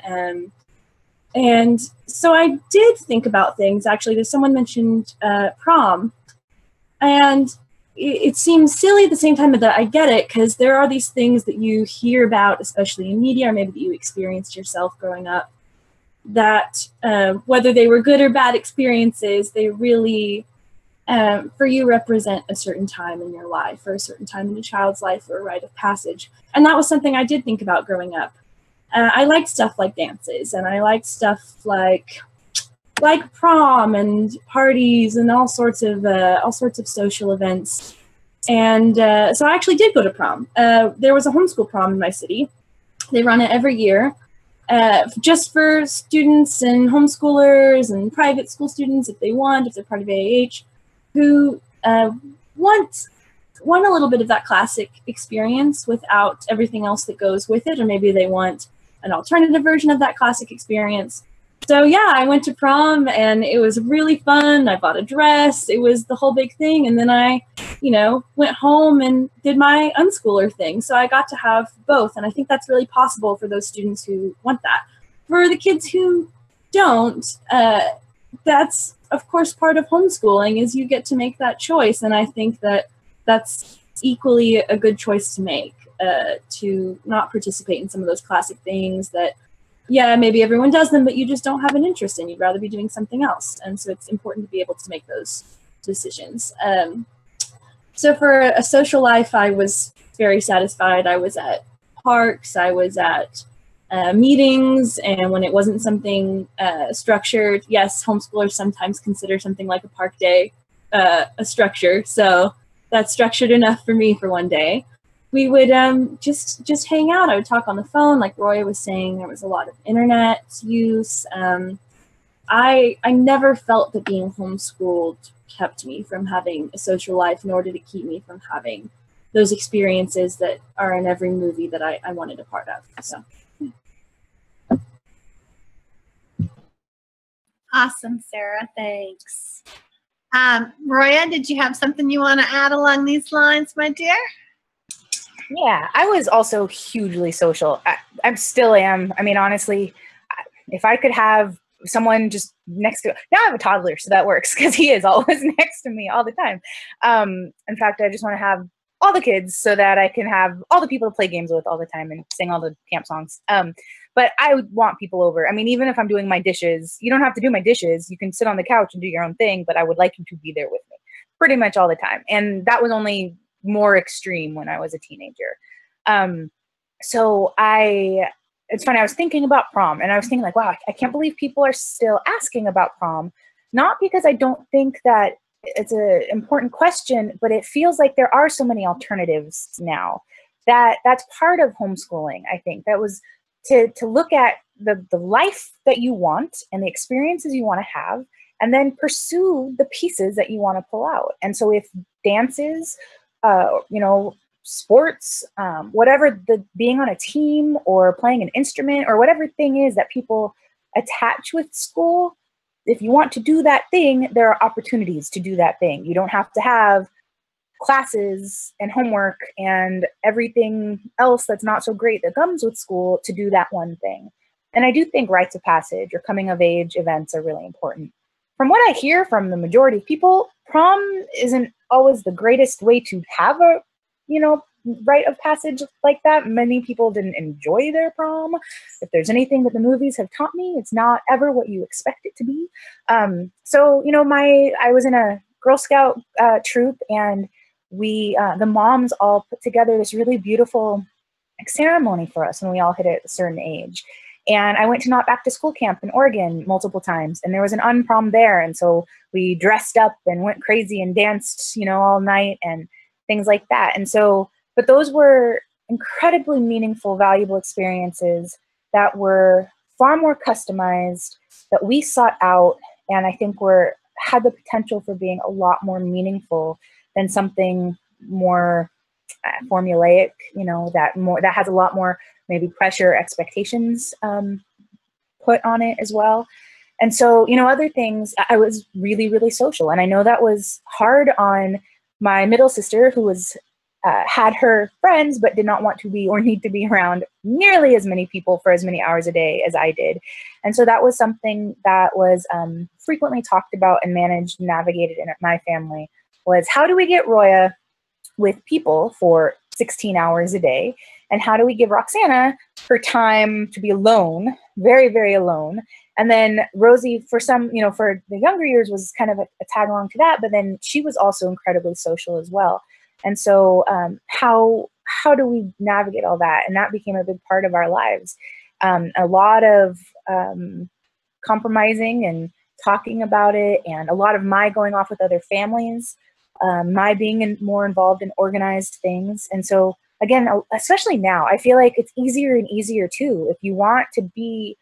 And so I did think about things. Actually, someone mentioned prom. And it seems silly at the same time that I get it, because there are these things that you hear about, especially in media, or maybe that you experienced yourself growing up, that whether they were good or bad experiences, they really, for you, represent a certain time in your life, or a certain time in a child's life, or a rite of passage. And that was something I did think about growing up. I liked stuff like dances, and I liked stuff like prom and parties and all sorts of social events. And so I actually did go to prom. There was a homeschool prom in my city. They run it every year. Just for students and homeschoolers and private school students, if they're part of AAH, who want a little bit of that classic experience without everything else that goes with it, or maybe they want an alternative version of that classic experience. So yeah, I went to prom and it was really fun. I bought a dress. It was the whole big thing. And then I, went home and did my unschooler thing. So I got to have both. And I think that's really possible for those students who want that. For the kids who don't, that's of course part of homeschooling, is you get to make that choice. And I think that that's equally a good choice to make, to not participate in some of those classic things that, yeah, maybe everyone does them, but you just don't have an interest in. You'd rather be doing something else. And so it's important to be able to make those decisions. So for a social life, I was very satisfied. I was at parks, I was at meetings, and when it wasn't something structured, yes, homeschoolers sometimes consider something like a park day a structure, so that's structured enough for me for one day. We would just hang out. I would talk on the phone, like Roya was saying. There was a lot of internet use. I never felt that being homeschooled kept me from having a social life, nor did it keep me from having those experiences that are in every movie that I wanted a part of. So. Awesome, Sarah. Thanks. Roya, did you have something you want to add along these lines, my dear? Yeah, I was also hugely social. I still am. I mean, honestly, if I could have someone just next to, now I have a toddler, so that works because he is always next to me all the time. In fact, I just want to have all the kids so that I can have all the people to play games with all the time and sing all the camp songs. But I would want people over. I mean, even if I'm doing my dishes, you don't have to do my dishes. You can sit on the couch and do your own thing, but I would like you to be there with me pretty much all the time. And that was only more extreme when I was a teenager. So it's funny, I was thinking about prom, and I was thinking like, wow, I can't believe people are still asking about prom. Not because I don't think that it's an important question, but it feels like there are so many alternatives now. That's part of homeschooling, I think. That was to look at the life that you want and the experiences you want to have, and then pursue the pieces that you want to pull out. And so if dances, sports, whatever, being on a team or playing an instrument or whatever thing is that people attach with school, if you want to do that thing, there are opportunities to do that thing. You don't have to have classes and homework and everything else that's not so great that comes with school to do that one thing. And I do think rites of passage or coming of age events are really important. From what I hear from the majority of people, prom isn't always the greatest way to have a, rite of passage like that. Many people didn't enjoy their prom. If there's anything that the movies have taught me, it's not ever what you expect it to be. I was in a Girl Scout troop, and the moms all put together this really beautiful ceremony for us when we all hit a certain age. And I went to Not Back to School camp in Oregon multiple times, and there was an unprom there. And so we dressed up and went crazy and danced, all night and things like that. And so, but those were incredibly meaningful, valuable experiences that were far more customized, that we sought out, and I think had the potential for being a lot more meaningful than something more formulaic, that has a lot more maybe pressure, expectations put on it as well. And so, other things, I was really, really social. And I know that was hard on my middle sister, who had her friends, but did not want to be or need to be around nearly as many people for as many hours a day as I did. And so that was something that was frequently talked about and managed and navigated in my family, was how do we get Roya with people for 16 hours a day? And how do we give Roxana her time to be alone, very, very alone? And then Rosie, for some, for the younger years, was kind of a tag along to that, but then she was also incredibly social as well. And so how do we navigate all that? And that became a big part of our lives. A lot of compromising and talking about it, and a lot of my going off with other families, my being more involved in organized things. And so again, especially now, I feel like it's easier and easier too. If you want to be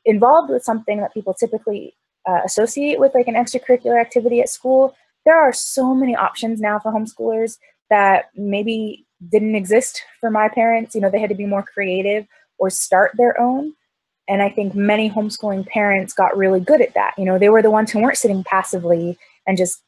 involved with something that people typically associate with like an extracurricular activity at school, there are so many options now for homeschoolers that maybe didn't exist for my parents. They had to be more creative or start their own. And I think many homeschooling parents got really good at that. They were the ones who weren't sitting passively and just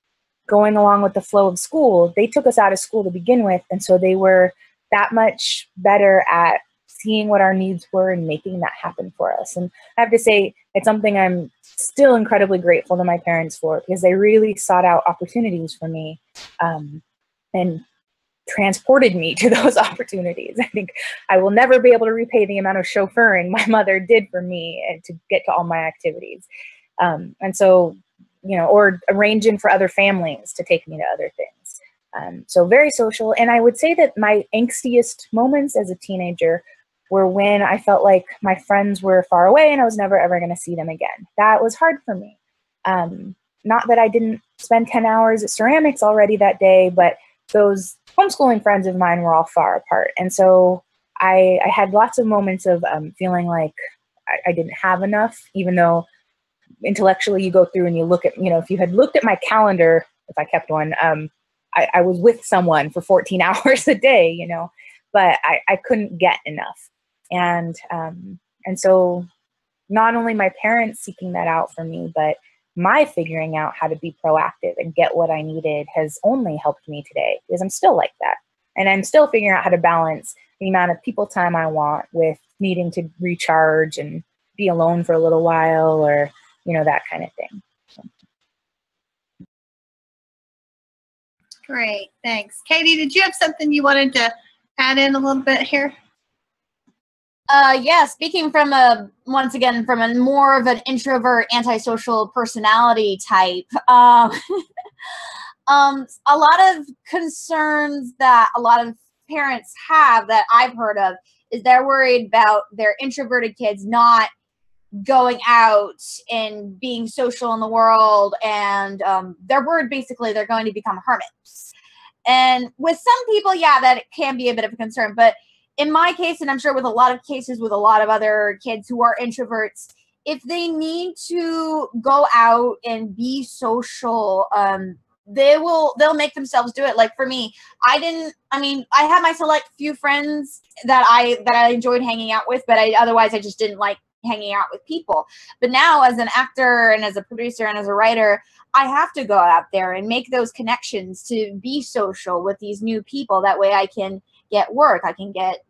going along with the flow of school. They took us out of school to begin with. And so they were that much better at seeing what our needs were and making that happen for us. And I have to say, it's something I'm still incredibly grateful to my parents for, because they really sought out opportunities for me and transported me to those opportunities. I think I will never be able to repay the amount of chauffeuring my mother did for me and to get to all my activities. And so, or arranging for other families to take me to other things. So very social. And I would say that my angstiest moments as a teenager were when I felt like my friends were far away and I was never ever going to see them again. That was hard for me. Not that I didn't spend 10 hours at ceramics already that day, but those homeschooling friends of mine were all far apart. And so I had lots of moments of feeling like I didn't have enough, even though intellectually you go through and you look at, if you had looked at my calendar, if I kept one, I was with someone for 14 hours a day, but I couldn't get enough. And so not only my parents seeking that out for me, but my figuring out how to be proactive and get what I needed has only helped me today, because I'm still like that. And I'm still figuring out how to balance the amount of people time I want with needing to recharge and be alone for a little while, or, that kind of thing. So. Great, thanks. Katie, did you have something you wanted to add in a little bit here? Yeah, speaking once again, from a more of an introvert, antisocial personality type, a lot of concerns that a lot of parents have that I've heard of is they're worried about their introverted kids not going out and being social in the world, and they're worried basically they're going to become hermits. And with some people, yeah, that can be a bit of a concern, but in my case, and I'm sure with a lot of cases with a lot of other kids who are introverts, if they need to go out and be social, they'll make themselves do it. Like for me, I had my select few friends that I enjoyed hanging out with, but otherwise I just didn't like hanging out with people. But now as an actor and as a producer and as a writer, I have to go out there and make those connections to be social with these new people. That way I can get work. I can get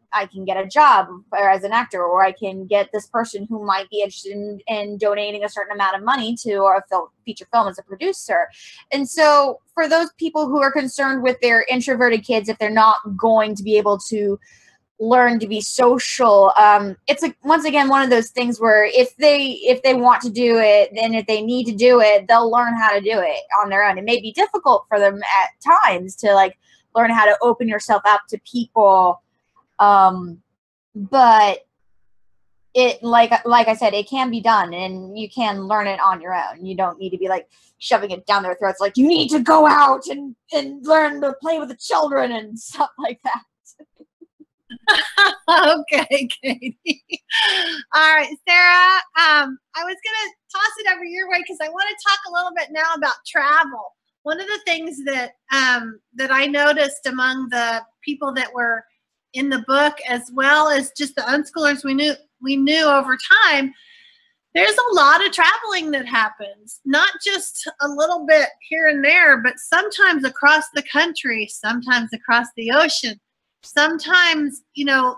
a job or as an actor, or I can get this person who might be interested in donating a certain amount of money to a feature film as a producer. And so for those people who are concerned with their introverted kids, if they're not going to be able to learn to be social, it's like, once again, one of those things where if they want to do it, and if they need to do it, they'll learn how to do it on their own. It may be difficult for them at times to learn how to open yourself up to people. But it, like I said, it can be done, and you can learn it on your own. You don't need to be shoving it down their throats. You need to go out and learn to play with the children and stuff like that. Okay, Katie. All right, Sarah, I was going to toss it over your way because I want to talk a little bit now about travel. One of the things that I noticed among the people that were in the book, as well as just the unschoolers we knew over time, there's a lot of traveling that happens, not just a little bit here and there, but sometimes across the country, sometimes across the ocean. Sometimes, maybe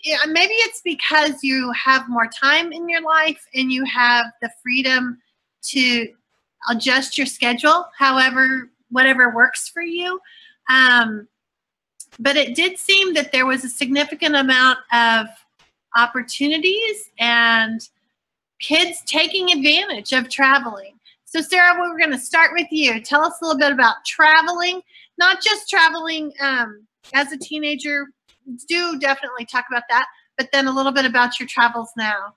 it's because you have more time in your life and you have the freedom to adjust your schedule, whatever works for you. But it did seem that there was a significant amount of opportunities and kids taking advantage of traveling. So Sarah, we're going to start with you. Tell us a little bit about traveling, not just traveling as a teenager. Do definitely talk about that, but then a little bit about your travels now.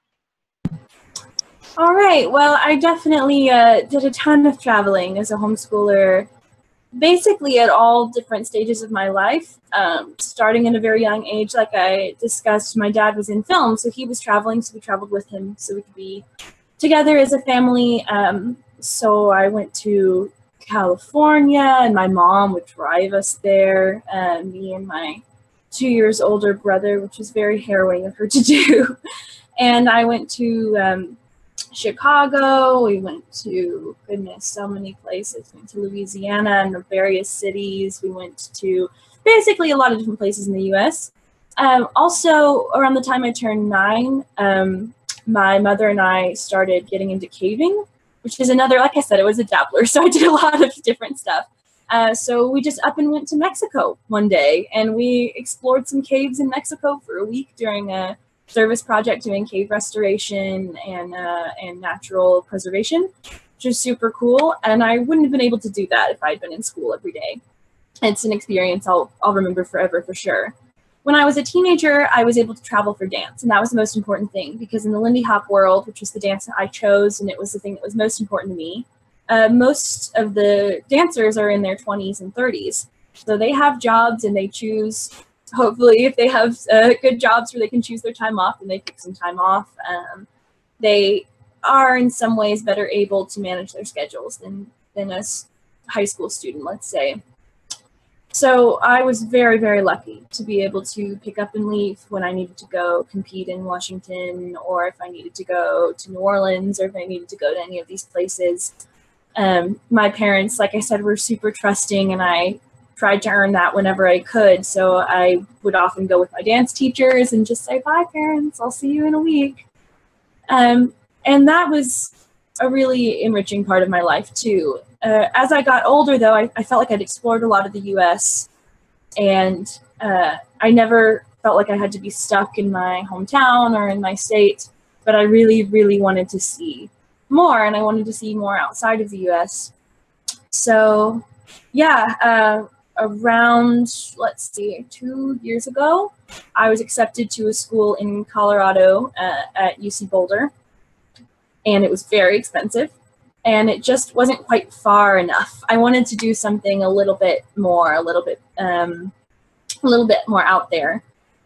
All right. Well, I definitely did a ton of traveling as a homeschooler, basically at all different stages of my life. Starting at a very young age, like I discussed, my dad was in film, so he was traveling, so we traveled with him so we could be together as a family. So I went to California, and my mom would drive us there, me and my 2 years older brother, which was very harrowing of her to do. And I went to Chicago. We went to, goodness, so many places. We went to Louisiana and the various cities. We went to basically a lot of different places in the U.S. Also, around the time I turned 9, my mother and I started getting into caving, which is another, like I said, it was a dabbler, so I did a lot of different stuff. So we just up and went to Mexico one day, and we explored some caves in Mexico for a week during a service project doing cave restoration and natural preservation, which was super cool. And I wouldn't have been able to do that if I'd been in school every day. It's an experience I'll remember forever for sure. When I was a teenager, I was able to travel for dance, and that was the most important thing, because in the Lindy Hop world, which was the dance that I chose, and it was the thing that was most important to me, most of the dancers are in their 20s and 30s. So they have jobs, and they choose, hopefully, if they have good jobs where they can choose their time off, and they pick some time off. They are in some ways better able to manage their schedules than a high school student, let's say. So I was very, very lucky to be able to pick up and leave when I needed to go compete in Washington, or if I needed to go to New Orleans, or if I needed to go to any of these places. My parents, like I said, were super trusting, and I tried to earn that whenever I could. So I would often go with my dance teachers and just say, "Bye, parents, I'll see you in a week." And that was a really enriching part of my life too. As I got older, though, I felt like I'd explored a lot of the U.S., and I never felt like I had to be stuck in my hometown or in my state, but I really, really wanted to see more, and I wanted to see more outside of the U.S. So, yeah, around, let's see, 2 years ago, I was accepted to a school in Colorado at UC Boulder, and it was very expensive. And it just wasn't quite far enough. I wanted to do something a little bit more out there.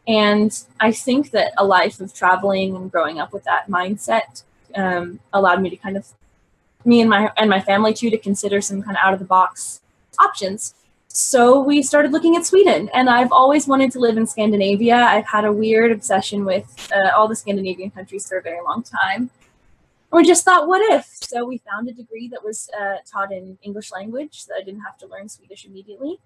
And I think that a life of traveling and growing up with that mindset allowed me to kind of, me and my family too, to consider some kind of out of the box options. So we started looking at Sweden, and I've always wanted to live in Scandinavia. I've had a weird obsession with all the Scandinavian countries for a very long time. We just thought, what if? So we found a degree that was taught in English language, so I didn't have to learn Swedish immediately.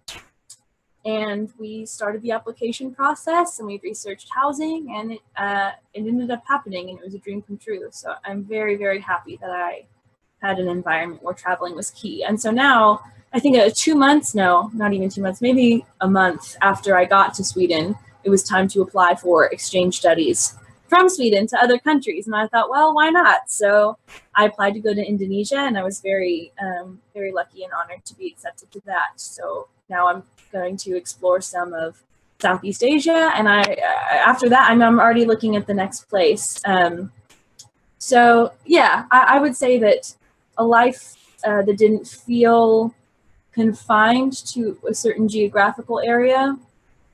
And we started the application process, and we researched housing, and it ended up happening, and it was a dream come true. So I'm very, very happy that I had an environment where traveling was key. And so now, I think 2 months, no, not even 2 months, maybe a month after I got to Sweden, it was time to apply for exchange studies from Sweden to other countries. And I thought, well, why not? So I applied to go to Indonesia, and I was very, very lucky and honored to be accepted to that. So now I'm going to explore some of Southeast Asia. And after that, I'm already looking at the next place. So yeah, I would say that a life that didn't feel confined to a certain geographical area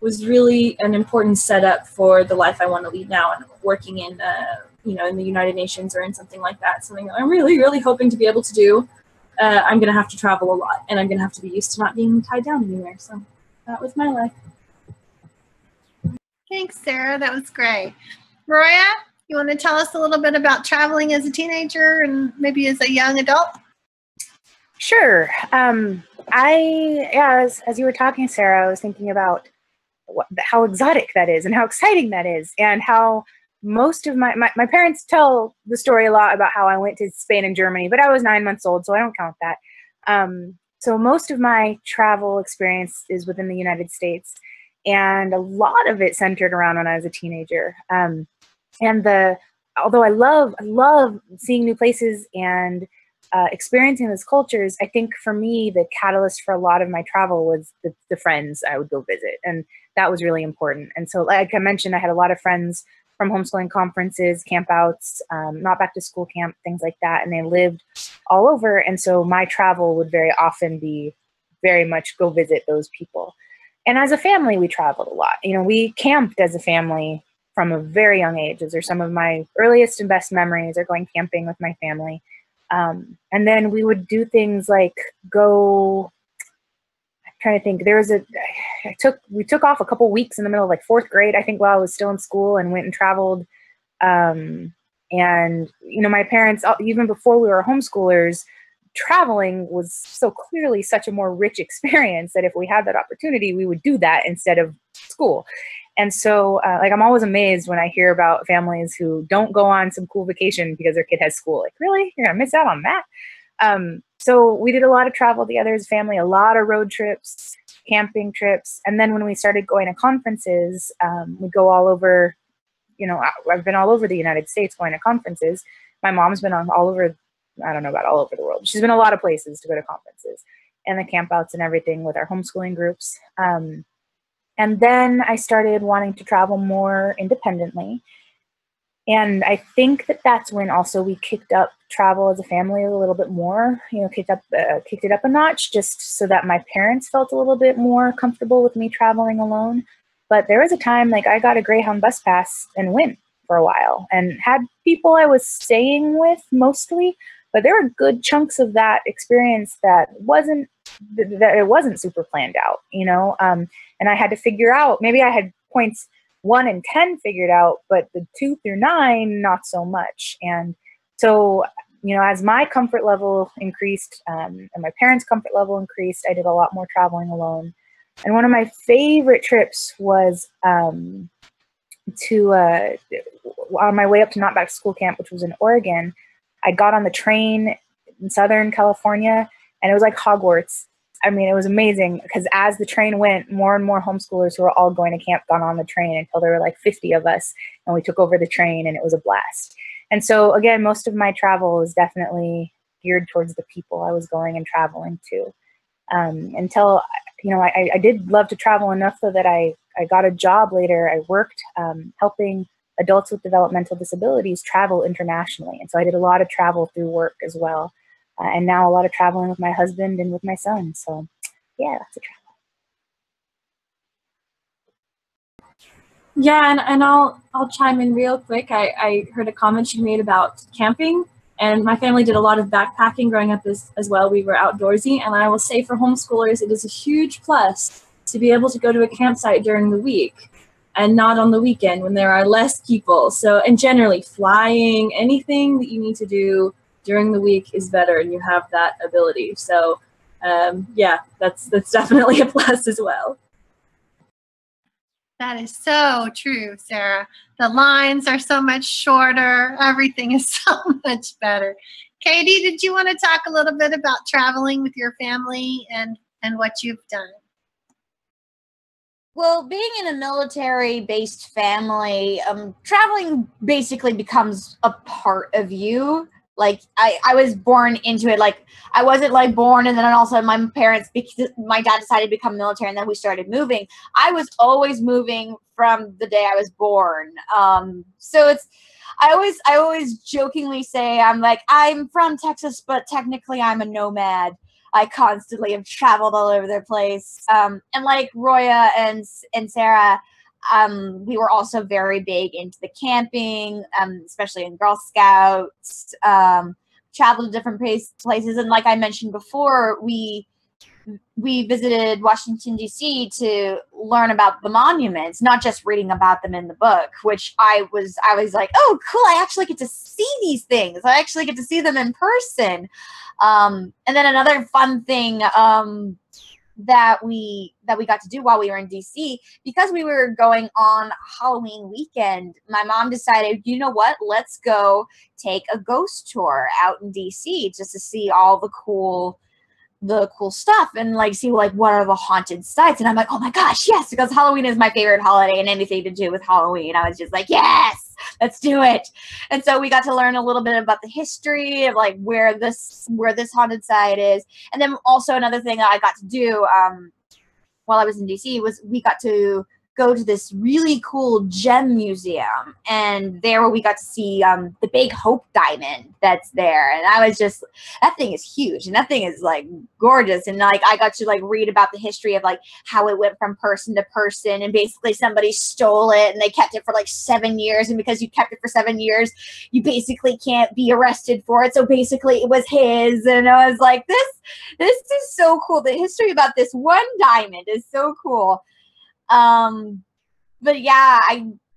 was really an important setup for the life I want to lead now, and working in, in the United Nations or in something like that. Something that I'm really, really hoping to be able to do. I'm going to have to travel a lot, and I'm going to have to be used to not being tied down anywhere. So that was my life. Thanks, Sarah. That was great. Roya, you want to tell us a little bit about traveling as a teenager and maybe as a young adult? Sure. As you were talking, Sarah, I was thinking about how exotic that is and how exciting that is, and how most of my parents tell the story a lot about how I went to Spain and Germany, but I was 9 months old, so I don't count that. So most of my travel experience is within the United States, and a lot of it centered around when I was a teenager. Although I love seeing new places and experiencing those cultures, I think for me, the catalyst for a lot of my travel was the friends I would go visit. And that was really important. And so, like I mentioned, I had a lot of friends from homeschooling conferences, campouts, not back to school camp, things like that. And they lived all over. And so my travel would very often be very much go visit those people. And as a family, we traveled a lot. We camped as a family from a very young age. Those are some of my earliest and best memories, are going camping with my family. And then we would do things like I'm trying to think, we took off a couple weeks in the middle of like 4th grade, I think, while I was still in school, and went and traveled. And, my parents, even before we were homeschoolers, traveling was so clearly such a more rich experience that if we had that opportunity, we would do that instead of school. And so, I'm always amazed when I hear about families who don't go on some cool vacation because their kid has school. Like, really? You're going to miss out on that? So we did a lot of travel together as a family, a lot of road trips, camping trips. And then when we started going to conferences, we'd go all over, I've been all over the United States going to conferences. My mom's been all over, I don't know about all over the world. She's been a lot of places to go to conferences. and the campouts and everything with our homeschooling groups. And then I started wanting to travel more independently. And I think that that's when also we kicked up travel as a family a little bit more, kicked it up a notch, just so that my parents felt a little bit more comfortable with me traveling alone. But there was a time, like, I got a Greyhound bus pass and went for a while and had people I was staying with mostly, but there were good chunks of that experience that it wasn't super planned out, and I had to figure out, maybe I had points 1 and 10 figured out, but the 2 through 9, not so much. And so, as my comfort level increased, and my parents' comfort level increased, I did a lot more traveling alone. And one of my favorite trips was on my way up to Not Back to School Camp, which was in Oregon. I got on the train in Southern California, and it was like Hogwarts. I mean, it was amazing because as the train went, more and more homeschoolers who were all going to camp got on the train until there were like 50 of us, and we took over the train, and it was a blast. And so, again, most of my travel is definitely geared towards the people I was going and traveling to. Until, I did love to travel enough, though, that I got a job later. I worked helping adults with developmental disabilities travel internationally. And so I did a lot of travel through work as well. And now a lot of traveling with my husband and with my son. So yeah, lots of travel. Yeah, and I'll chime in real quick. I heard a comment you made about camping, and my family did a lot of backpacking growing up as well. We were outdoorsy, and I will say for homeschoolers, it is a huge plus to be able to go to a campsite during the week and not on the weekend when there are less people. So, and generally flying, anything that you need to do during the week is better, and you have that ability. So yeah, that's definitely a plus as well. That is so true, Sarah. The lines are so much shorter. Everything is so much better. Katie, did you want to talk a little bit about traveling with your family and what you've done? Well, being in a military-based family, traveling basically becomes a part of you. Like, I was born into it. Like, I wasn't like born and then also my parents, because my dad decided to become military and then we started moving. I was always moving from the day I was born. So I always jokingly say, I'm from Texas, but technically I'm a nomad. I constantly have traveled all over the place. And like Roya and Sarah, we were also very big into the camping, especially in Girl Scouts, traveled to different places. And like I mentioned before, we visited Washington, D.C. to learn about the monuments, not just reading about them in the book, which I was like, oh, cool, I actually get to see these things. I actually get to see them in person. And then another fun thing that we got to do while we were in DC, because we were going on Halloween weekend, my mom decided, you know what, let's go take a ghost tour out in DC just to see all the cool stuff and like see like what are the haunted sites. And I'm like, oh my gosh, yes, because Halloween is my favorite holiday, and anything to do with Halloween, I was just like, yes, let's do it. And so we got to learn a little bit about the history of like where this haunted site is. And then also another thing that I got to do while I was in DC was we got to go to this really cool gem museum, and there we got to see the Big Hope diamond that's there. And I was just, that thing is huge, and that thing is like gorgeous. And like I got to like read about the history of like how it went from person to person, and basically somebody stole it and they kept it for like 7 years, and because you kept it for 7 years, you basically can't be arrested for it. So basically it was his. And I was like, this is so cool. The history about this one diamond is so cool. But yeah,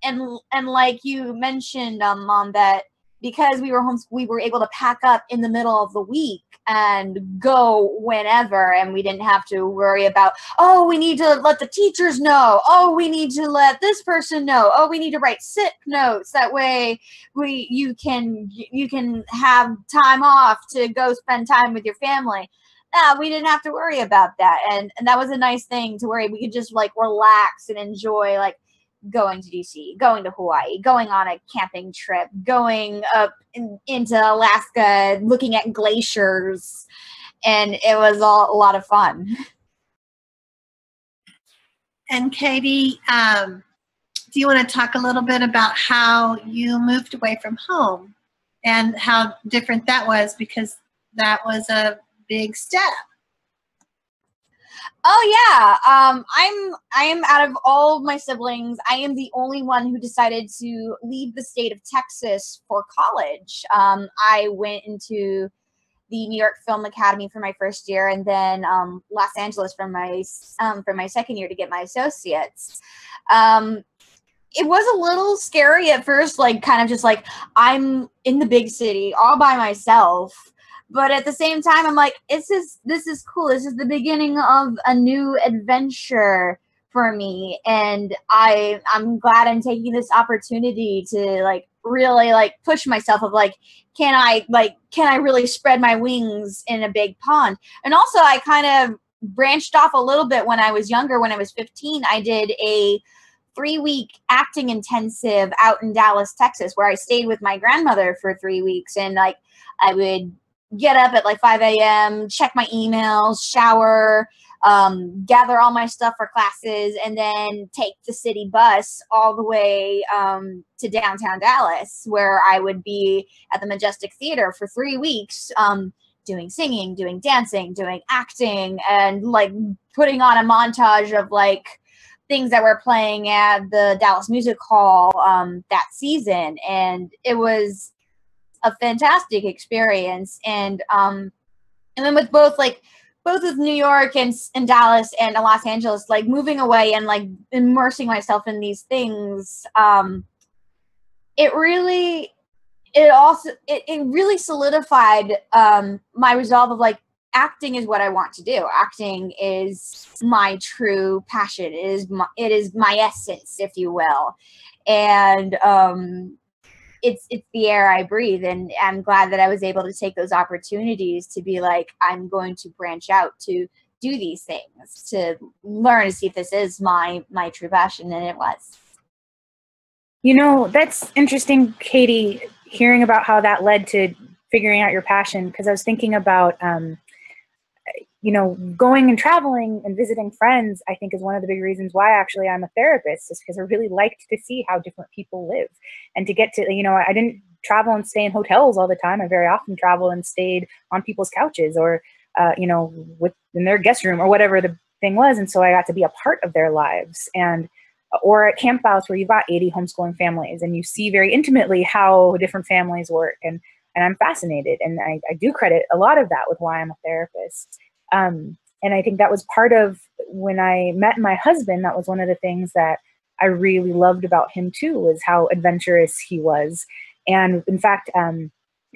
and like you mentioned, Mom, that because we were able to pack up in the middle of the week and go whenever, and we didn't have to worry about, oh, we need to let the teachers know, oh, we need to let this person know, oh, we need to write sick notes. That way you can have time off to go spend time with your family. We didn't have to worry about that. And that was a nice thing to worry. We could just like relax and enjoy like going to DC, going to Hawaii, going on a camping trip, going up into Alaska, looking at glaciers. and it was a lot of fun. And Katie, do you want to talk a little bit about how you moved away from home and how different that was, because that was a big step? Oh yeah, I am out of all my siblings, I am the only one who decided to leave the state of Texas for college. I went into the New York Film Academy for my first year, and then Los Angeles for my second year to get my associates. It was a little scary at first, like kind of just like I'm in the big city all by myself. But at the same time, I'm like, this is cool. This is the beginning of a new adventure for me, and I'm glad I'm taking this opportunity to like really like push myself of like, can I really spread my wings in a big pond? And also, I kind of branched off a little bit when I was younger. When I was 15, I did a 3-week acting intensive out in Dallas, Texas, where I stayed with my grandmother for 3 weeks, and like I would get up at like 5 a.m., check my emails, shower, gather all my stuff for classes, and then take the city bus all the way to downtown Dallas, where I would be at the Majestic Theater for 3 weeks, doing singing, doing dancing, doing acting, and like putting on a montage of like things that were playing at the Dallas Music Hall that season. And it was a fantastic experience. And then with both with New York and Dallas and Los Angeles, like moving away and like immersing myself in these things, it really solidified my resolve of like, acting is what I want to do. Acting is my true passion. It is my essence, if you will. And it's the air I breathe, and I'm glad that I was able to take those opportunities to be like, I'm going to branch out to do these things, to learn to see if this is my true passion, and it was. You know, that's interesting, Katie, hearing about how that led to figuring out your passion, because I was thinking about you know, going and traveling and visiting friends, I think is one of the big reasons why actually I'm a therapist, is because I really liked to see how different people live, and to get to, you know, I didn't travel and stay in hotels all the time. I very often traveled and stayed on people's couches or, you know, in their guest room or whatever the thing was. And so I got to be a part of their lives, and or at campouts where you've got 80 homeschooling families and you see very intimately how different families work. And I'm fascinated. And I do credit a lot of that with why I'm a therapist. And I think that was part of when I met my husband, that was one of the things that I really loved about him too, was how adventurous he was. And in fact,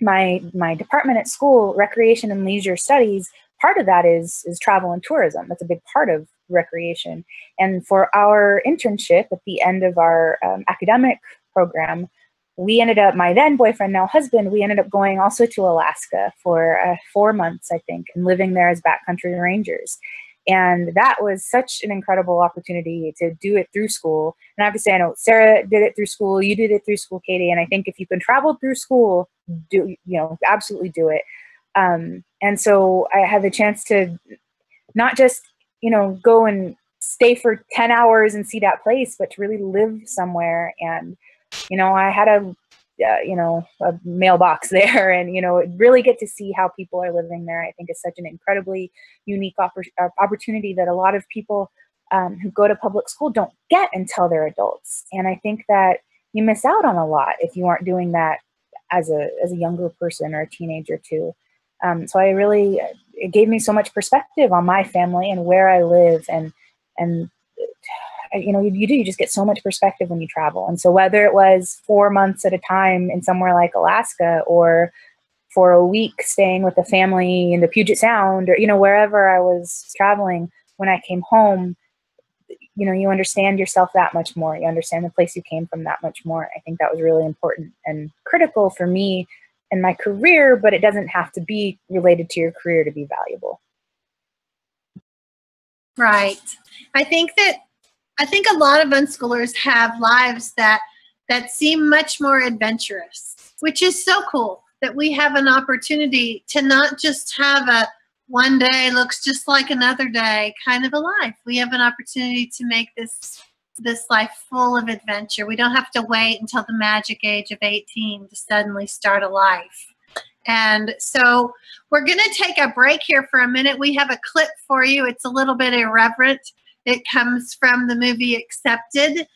my department at school, recreation and leisure studies, part of that is travel and tourism. That's a big part of recreation. And for our internship at the end of our academic program, we ended up, my then boyfriend, now husband, we ended up going also to Alaska for 4 months, I think, and living there as backcountry rangers. And that was such an incredible opportunity to do it through school. And I have to say, I know Sarah did it through school, you did it through school, Katie. And I think if you can travel through school, absolutely do it. And so I had the chance to not just, go and stay for 10 hours and see that place, but to really live somewhere. And, I had a mailbox there, and, really get to see how people are living there. I think is such an incredibly unique opportunity that a lot of people who go to public school don't get until they're adults. And I think that you miss out on a lot if you aren't doing that as a younger person or a teenager too. So it gave me so much perspective on my family and where I live, and you just get so much perspective when you travel. And so whether it was 4 months at a time in somewhere like Alaska, or for a week staying with a family in the Puget Sound, or, wherever I was traveling, when I came home, you understand yourself that much more. You understand the place you came from that much more. I think that was really important and critical for me in my career, but it doesn't have to be related to your career to be valuable. Right. I think a lot of unschoolers have lives that seem much more adventurous, which is so cool that we have an opportunity to not just have one day looks just like another day kind of a life. We have an opportunity to make this life full of adventure. We don't have to wait until the magic age of 18 to suddenly start a life. And so we're going to take a break here for a minute. We have a clip for you. It's a little bit irreverent. It comes from the movie Accepted.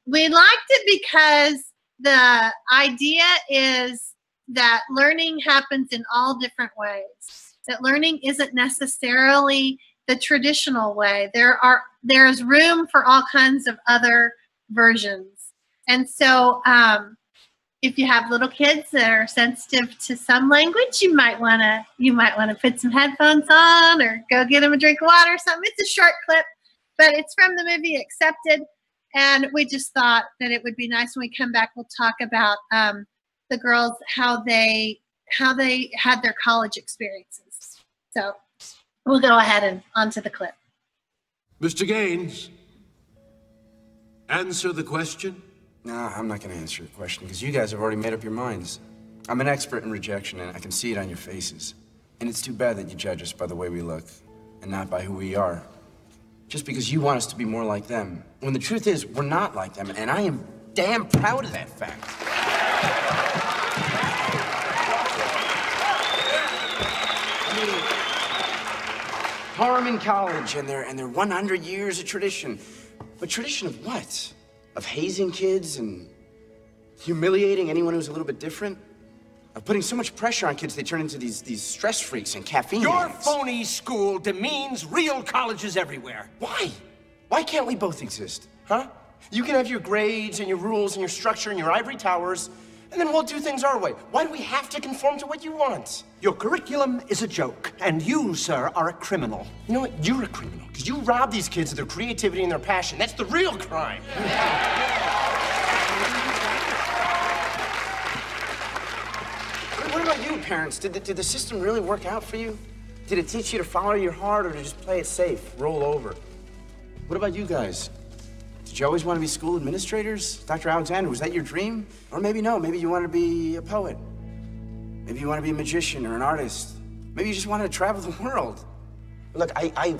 We liked it because the idea is that learning happens in all different ways. That learning isn't necessarily the traditional way. There's room for all kinds of other versions. And so if you have little kids that are sensitive to some language, you might want to put some headphones on or go get them a drink of water or something. It's a short clip, but it's from the movie Accepted. And we just thought that it would be nice when we come back, we'll talk about the girls, how they had their college experiences. So we'll go ahead and onto the clip. Mr. Gaines, answer the question. No, I'm not going to answer your question because you guys have already made up your minds. I'm an expert in rejection, and I can see it on your faces. And it's too bad that you judge us by the way we look and not by who we are. Just because you want us to be more like them, when the truth is, we're not like them, and I am damn proud of that fact. Harmon College and their 100 years of tradition. But tradition of what? Of hazing kids and humiliating anyone who's a little bit different? Of putting so much pressure on kids they turn into these stress freaks and caffeine Your addicts. phony school demeans real colleges everywhere. Why? Why can't we both exist, huh? You can have your grades and your rules and your structure and your ivory towers, and then we'll do things our way. Why do we have to conform to what you want? Your curriculum is a joke, and you, sir, are a criminal. You know what? You're a criminal, because you rob these kids of their creativity and their passion. That's the real crime. What about you, parents? Did the system really work out for you? Did it teach you to follow your heart or to just play it safe, roll over? What about you guys? Did you always want to be school administrators? Dr. Alexander, was that your dream? Or maybe no, maybe you wanted to be a poet. Maybe you want to be a magician or an artist. Maybe you just wanted to travel the world. Look, I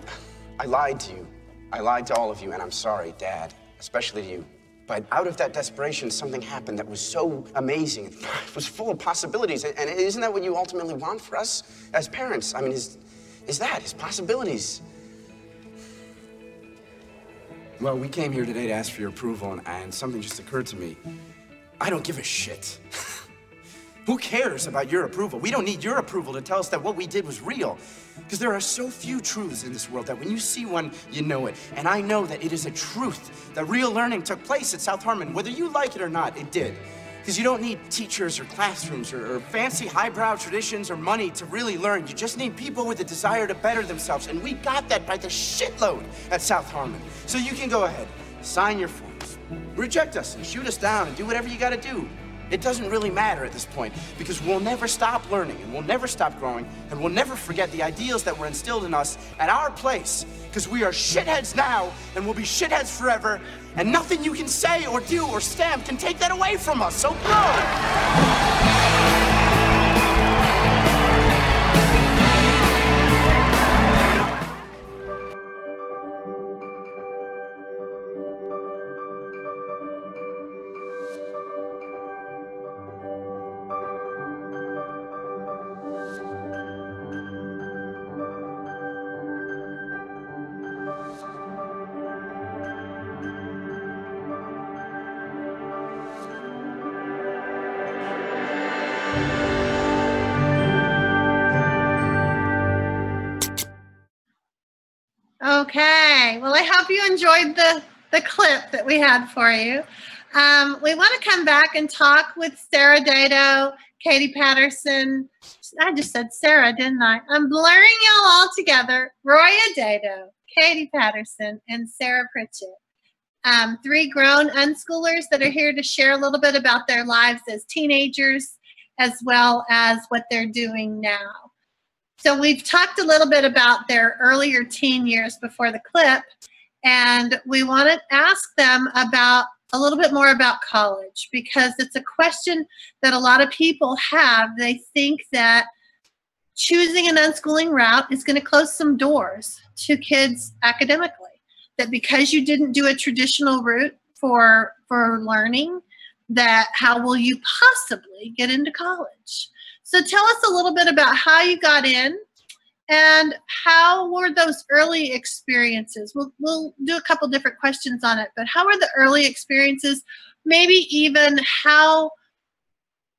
lied to you. I lied to all of you, and I'm sorry, Dad, especially to you. But out of that desperation, something happened that was so amazing. It was full of possibilities, and isn't that what you ultimately want for us as parents? I mean, is possibilities. Well, we came here today to ask for your approval, and something just occurred to me. I don't give a shit. Who cares about your approval? We don't need your approval to tell us that what we did was real. Because there are so few truths in this world that when you see one, you know it. And I know that it is a truth that real learning took place at South Harmon. Whether you like it or not, it did. Because you don't need teachers or classrooms or fancy highbrow traditions or money to really learn. You just need people with a desire to better themselves. And we got that by the shitload at South Harmon. So you can go ahead, sign your forms, reject us and shoot us down and do whatever you gotta do. It doesn't really matter at this point because we'll never stop learning and we'll never stop growing and we'll never forget the ideals that were instilled in us at our place because we are shitheads now and we'll be shitheads forever and nothing you can say or do or stamp can take that away from us, so grow! Okay, well, I hope you enjoyed the clip that we had for you. We want to come back and talk with Sarah Dedeaux, Katie Patterson. I just said Sarah, didn't I? I'm blurring y'all all together. Roya Dedeaux, Katie Patterson, and Sarah Pritchett. 3 grown unschoolers that are here to share a little bit about their lives as teenagers, as well as what they're doing now. So we've talked a little bit about their earlier teen years before the clip, and we want to ask them about a little bit more about college because it's a question that a lot of people have. They think that choosing an unschooling route is going to close some doors to kids academically. That because you didn't do a traditional route for learning, that how will you possibly get into college? So tell us a little bit about how you got in and how were those early experiences? We'll do a couple different questions on it, but how were the early experiences? Maybe even how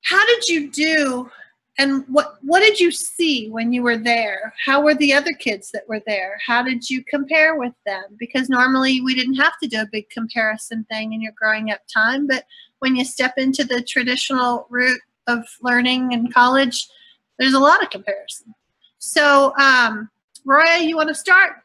did you do, and what did you see when you were there? How were the other kids that were there? How did you compare with them? Because normally we didn't have to do a big comparison thing in your growing up time, but when you step into the traditional route of learning in college, there's a lot of comparison. So, Roya, you want to start?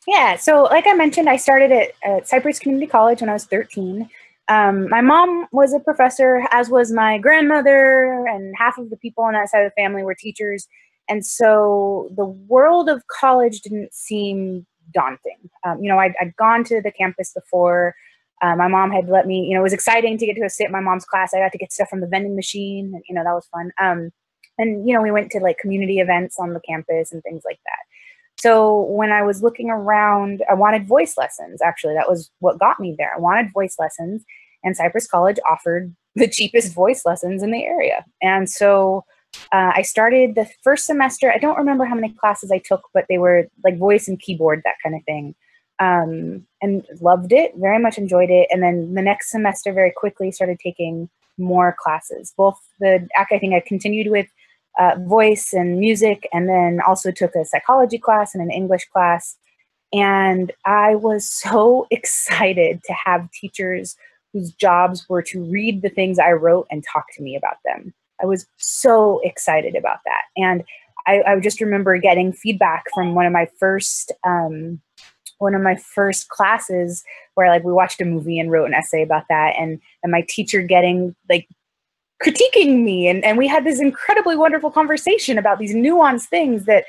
Yeah, so like I mentioned, I started at Cypress Community College when I was 13. My mom was a professor, as was my grandmother, and half of the people on that side of the family were teachers. And so the world of college didn't seem daunting. You know, I'd gone to the campus before. My mom had let me, you know, it was exciting to get to sit in my mom's class. I got to get stuff from the vending machine, and, you know, that was fun. And, you know, we went to like community events on the campus and things like that. So when I was looking around, I wanted voice lessons. Actually, that was what got me there. I wanted voice lessons, and Cypress College offered the cheapest voice lessons in the area. And so I started the first semester. I don't remember how many classes I took, but they were like voice and keyboard, that kind of thing. And loved it, very much enjoyed it. And then the next semester, very quickly started taking more classes. I think I continued with voice and music, and then also took a psychology class and an English class. And I was so excited to have teachers whose jobs were to read the things I wrote and talk to me about them. I was so excited about that. And I just remember getting feedback from one of my first classes where like we watched a movie and wrote an essay about that, and my teacher getting like critiquing me, and we had this incredibly wonderful conversation about these nuanced things that,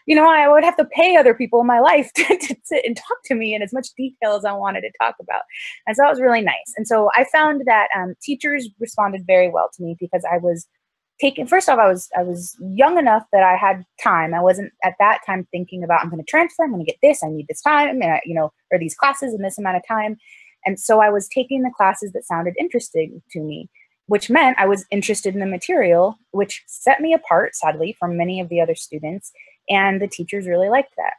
you know, I would have to pay other people in my life to sit and talk to me in as much detail as I wanted to talk about. And so that was really nice. And so I found that teachers responded very well to me because I was first off, I was young enough that I had time. I wasn't at that time thinking about, I'm going to transfer, I'm going to get this, I need this time, and you know, or these classes in this amount of time. And so I was taking the classes that sounded interesting to me, which meant I was interested in the material, which set me apart, sadly, from many of the other students. And the teachers really liked that.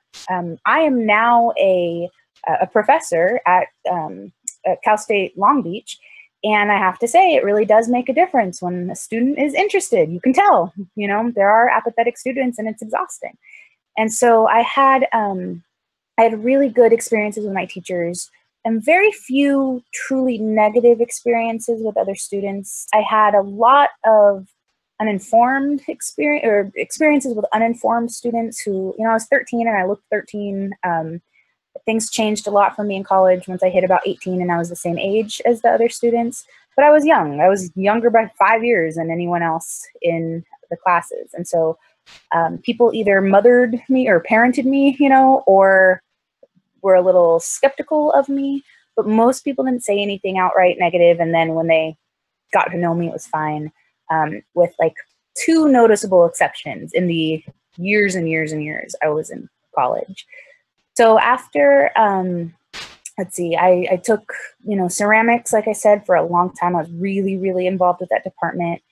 I am now a professor at Cal State Long Beach. And I have to say, it really does make a difference when a student is interested. You can tell, you know, there are apathetic students and it's exhausting. And so I had really good experiences with my teachers and very few truly negative experiences with other students. I had a lot of experiences with uninformed students who, you know, I was 13 and I looked 13. Things changed a lot for me in college once I hit about 18 and I was the same age as the other students. But I was young. I was younger by 5 years than anyone else in the classes. And so people either mothered me or parented me, you know, or were a little skeptical of me. But most people didn't say anything outright negative. And then when they got to know me, it was fine, with like 2 noticeable exceptions in the years and years and years I was in college. So after, let's see, I took, you know, ceramics, like I said, for a long time. I was really, really involved with that department,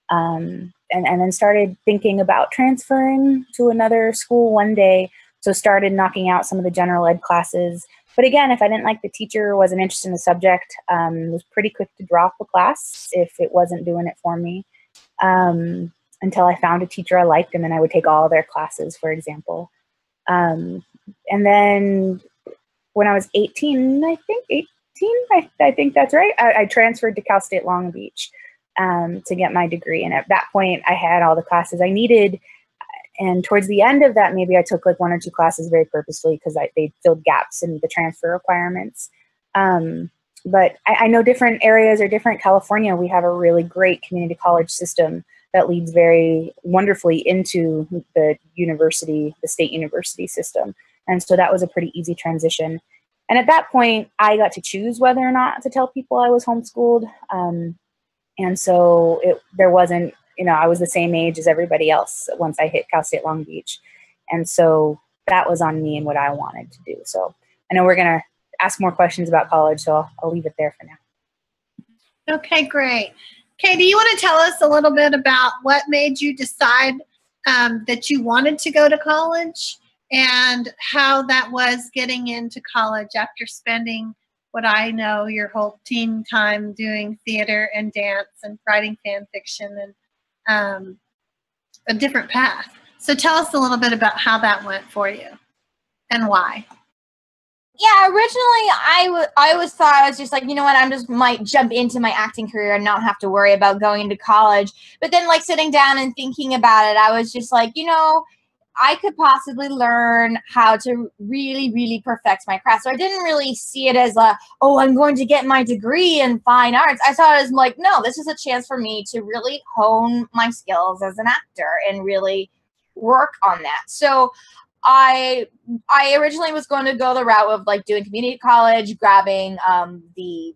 and then started thinking about transferring to another school one day. So started knocking out some of the general ed classes. But again, if I didn't like the teacher or wasn't interested in the subject, was pretty quick to drop a class if it wasn't doing it for me, until I found a teacher I liked, and then I would take all their classes, for example. And then when I was 18, I think that's right, I transferred to Cal State Long Beach to get my degree. And at that point, I had all the classes I needed. And towards the end of that, maybe I took like 1 or 2 classes very purposely because they filled gaps in the transfer requirements. But I know different areas are different. California, we have a really great community college system that leads very wonderfully into the university, the state university system. And so that was a pretty easy transition. And at that point, I got to choose whether or not to tell people I was homeschooled. And so there wasn't you know, I was the same age as everybody else once I hit Cal State Long Beach. And so that was on me and what I wanted to do. So I know we're going to ask more questions about college, so I'll leave it there for now. Okay, great. Okay, do you want to tell us a little bit about what made you decide that you wanted to go to college and how that was getting into college after spending what I know your whole teen time doing theater and dance and writing fan fiction and a different path. So tell us a little bit about how that went for you and why. Yeah, originally I always thought, I was just like, you know what, I just might jump into my acting career and not have to worry about going to college. But then like sitting down and thinking about it, I was just like, you know, I could possibly learn how to really, really perfect my craft. So I didn't really see it as oh, I'm going to get my degree in fine arts. I saw it as like, no, this is a chance for me to really hone my skills as an actor and really work on that. So I originally was going to go the route of like doing community college, grabbing the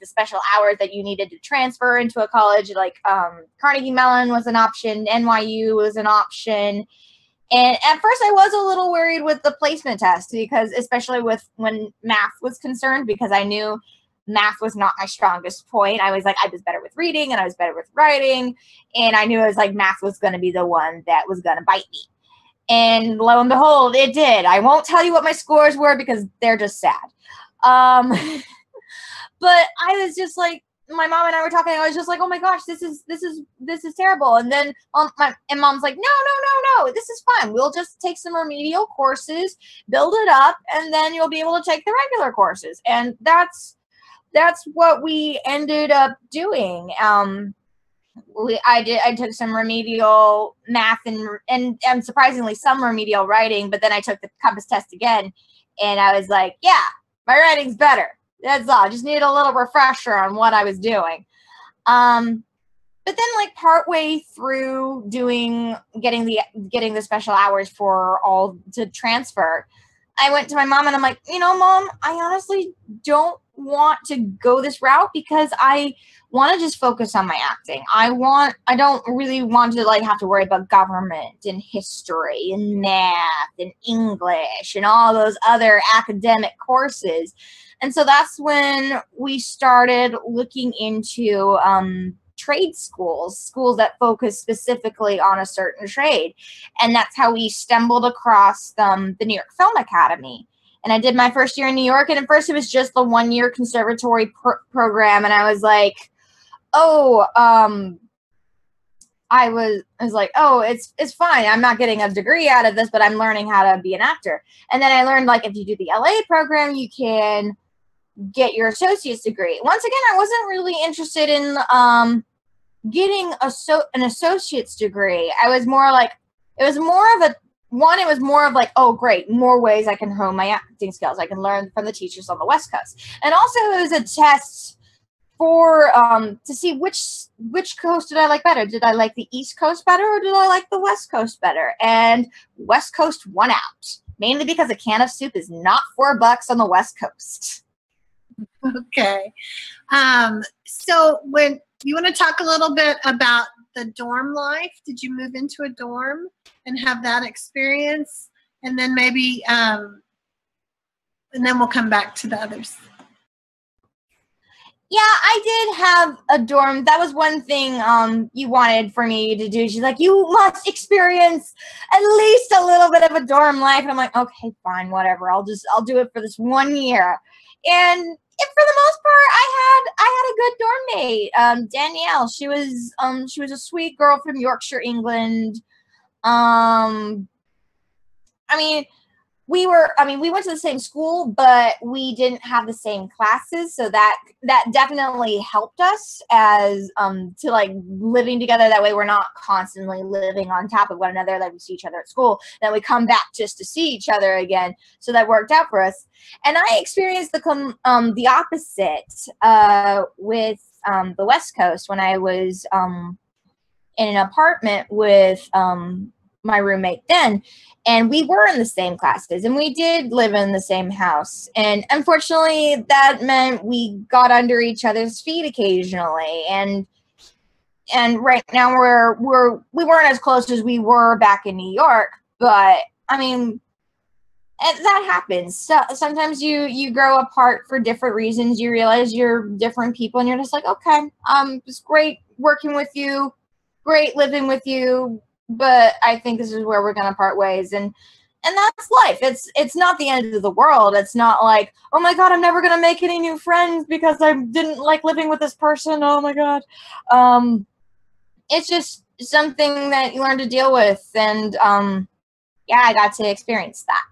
special hours that you needed to transfer into a college. Like Carnegie Mellon was an option, NYU was an option. And at first I was a little worried with the placement test, because especially with when math was concerned, because I knew math was not my strongest point. I was like, I was better with reading and I was better with writing. And I knew it was like math was going to be the one that was going to bite me. And lo and behold, it did. I won't tell you what my scores were because they're just sad. But I was just like, my mom and I were talking. I was just like, oh my gosh, this is terrible. And then mom's like, no, this is fine. We'll just take some remedial courses, build it up, and then you'll be able to take the regular courses. And that's what we ended up doing. I took some remedial math and surprisingly some remedial writing, but then I took the compass test again, and I was like, yeah, my writing's better. That's all. I just needed a little refresher on what I was doing. But then like partway through getting the special hours for all to transfer, I went to my mom and I'm like, you know, Mom, I honestly don't want to go this route because I want to just focus on my acting. I don't really want to like have to worry about government and history and math and English and all those other academic courses. And so that's when we started looking into trade schools that focus specifically on a certain trade. And that's how we stumbled across the New York Film Academy. And I did my first year in New York, and at first it was just the 1-year conservatory program, and I was like, oh, I was like, oh, it's fine. I'm not getting a degree out of this, but I'm learning how to be an actor. And then I learned, like, if you do the LA program, you can get your associate's degree. Once again, I wasn't really interested in getting an associate's degree. I was more like, it was more of like, oh, great, more ways I can hone my acting skills. I can learn from the teachers on the West Coast. And also it was a test for to see which coast did I like better. Did I like the East Coast better, or did I like the West Coast better? And West Coast won out, mainly because a can of soup is not $4 on the West Coast. Okay. So when you want to talk a little bit about the dorm life, did you move into a dorm and have that experience? And then maybe, and then we'll come back to the others. Yeah, I did have a dorm. That was one thing you wanted for me to do. She's like, you must experience at least a little bit of a dorm life. And I'm like, okay, fine, whatever. I'll do it for this 1 year. And for the most part, I had a good dorm mate, Danielle. She was a sweet girl from Yorkshire, England. We went to the same school, but we didn't have the same classes. So that definitely helped us as to like living together. That way we're not constantly living on top of one another. Like we see each other at school, then we come back just to see each other again. So that worked out for us. And I experienced the opposite with the West Coast when I was in an apartment with my roommate then, and we were in the same classes and we did live in the same house, and unfortunately that meant we got under each other's feet occasionally, and and right now we weren't as close as we were back in New York, but I mean, that happens. So, sometimes you grow apart for different reasons. You realize you're different people, and you're just like, okay, it's great working with you, great living with you, but I think this is where we're gonna part ways, and that's life. It's not the end of the world. It's not like, oh my God, I'm never gonna make any new friends because I didn't like living with this person. Oh my God. It's just something that you learn to deal with, and yeah, I got to experience that.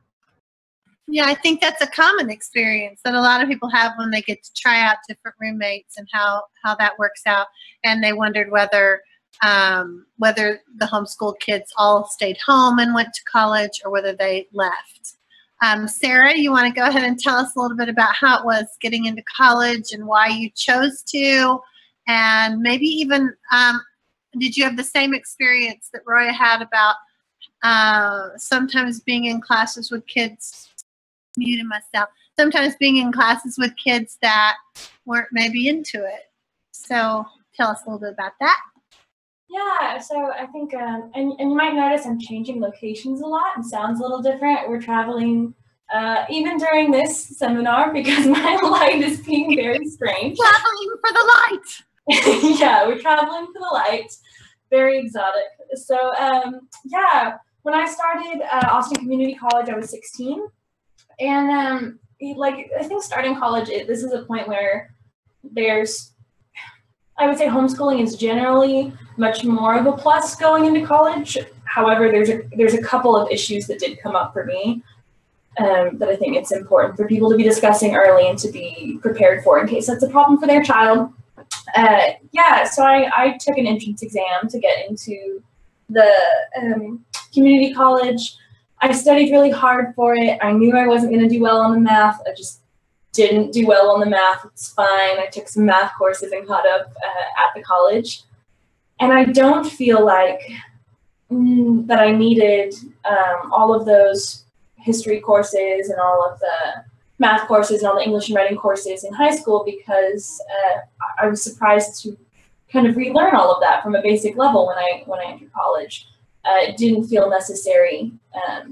Yeah, I think that's a common experience that a lot of people have when they get to try out different roommates and how that works out. And they wondered whether the homeschooled kids all stayed home and went to college or whether they left. Sarah, you want to go ahead and tell us a little bit about how it was getting into college and why you chose to, and maybe even did you have the same experience that Roya had about sometimes being in classes with kids, muted myself, sometimes being in classes with kids that weren't maybe into it. So tell us a little bit about that. Yeah, so I think, and you might notice I'm changing locations a lot and sounds a little different. We're traveling even during this seminar because my light is being very strange. Traveling for the light. Yeah, we're traveling for the light. Very exotic. So yeah, when I started Austin Community College, I was 16. And like, I think starting college, this is a point where I would say homeschooling is generally much more of a plus going into college. However, there's a couple of issues that did come up for me that I think it's important for people to be discussing early and to be prepared for in case that's a problem for their child. Yeah, so I took an entrance exam to get into the community college. I studied really hard for it. I knew I wasn't going to do well on the math. I just didn't do well on the math. It's fine. I took some math courses and caught up at the college. And I don't feel like that I needed all of those history courses and all of the math courses and all the English and writing courses in high school because I was surprised to kind of relearn all of that from a basic level when I entered college. It didn't feel necessary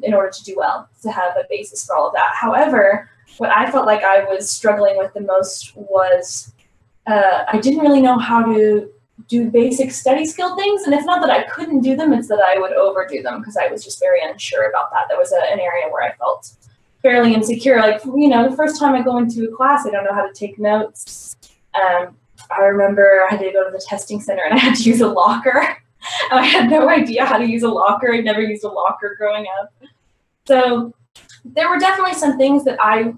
in order to do well to have a basis for all of that. However, what I felt like I was struggling with the most was I didn't really know how to do basic study skill things. And it's not that I couldn't do them, it's that I would overdo them because I was just very unsure about that. That was an area where I felt fairly insecure. Like, you know, the first time I go into a class, I don't know how to take notes. I remember I had to go to the testing center and I had to use a locker. I had no idea how to use a locker. I'd never used a locker growing up. So there were definitely some things that I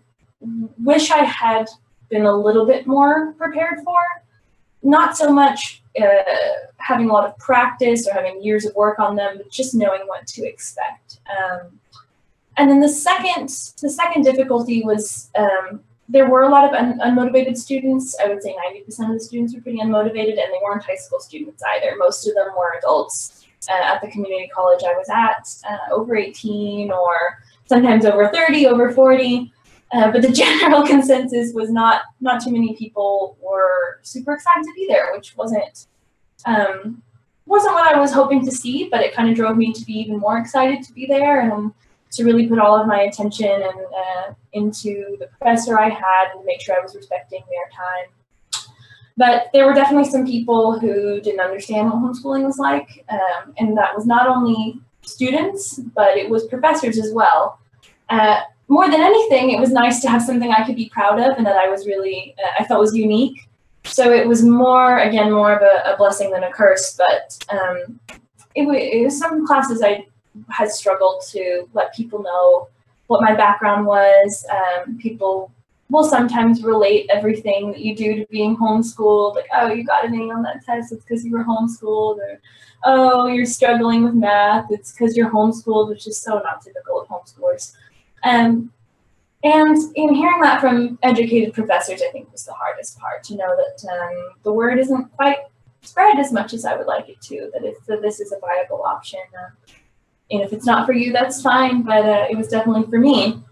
wish I had been a little bit more prepared for. Not so much having a lot of practice or having years of work on them, but just knowing what to expect. And then the second difficulty was there were a lot of unmotivated students. I would say 90% of the students were pretty unmotivated, and they weren't high school students either. Most of them were adults at the community college I was at, over 18 or sometimes over 30, over 40. But the general consensus was not too many people were super excited to be there, which wasn't what I was hoping to see, but it kind of drove me to be even more excited to be there and to really put all of my attention and into the professor I had and make sure I was respecting their time. But there were definitely some people who didn't understand what homeschooling was like, and that was not only students, but it was professors as well. More than anything, it was nice to have something I could be proud of and that I was really, I felt was unique. So it was more of a blessing than a curse, but it was some classes I had struggled to let people know what my background was. People will sometimes relate everything that you do to being homeschooled, like, oh, you got an A on that test, it's because you were homeschooled, or oh, you're struggling with math, it's because you're homeschooled, which is so not typical of homeschoolers. And in hearing that from educated professors, I think was the hardest part, to know that the word isn't quite spread as much as I would like it to, that this is a viable option. And if it's not for you, that's fine, but it was definitely for me.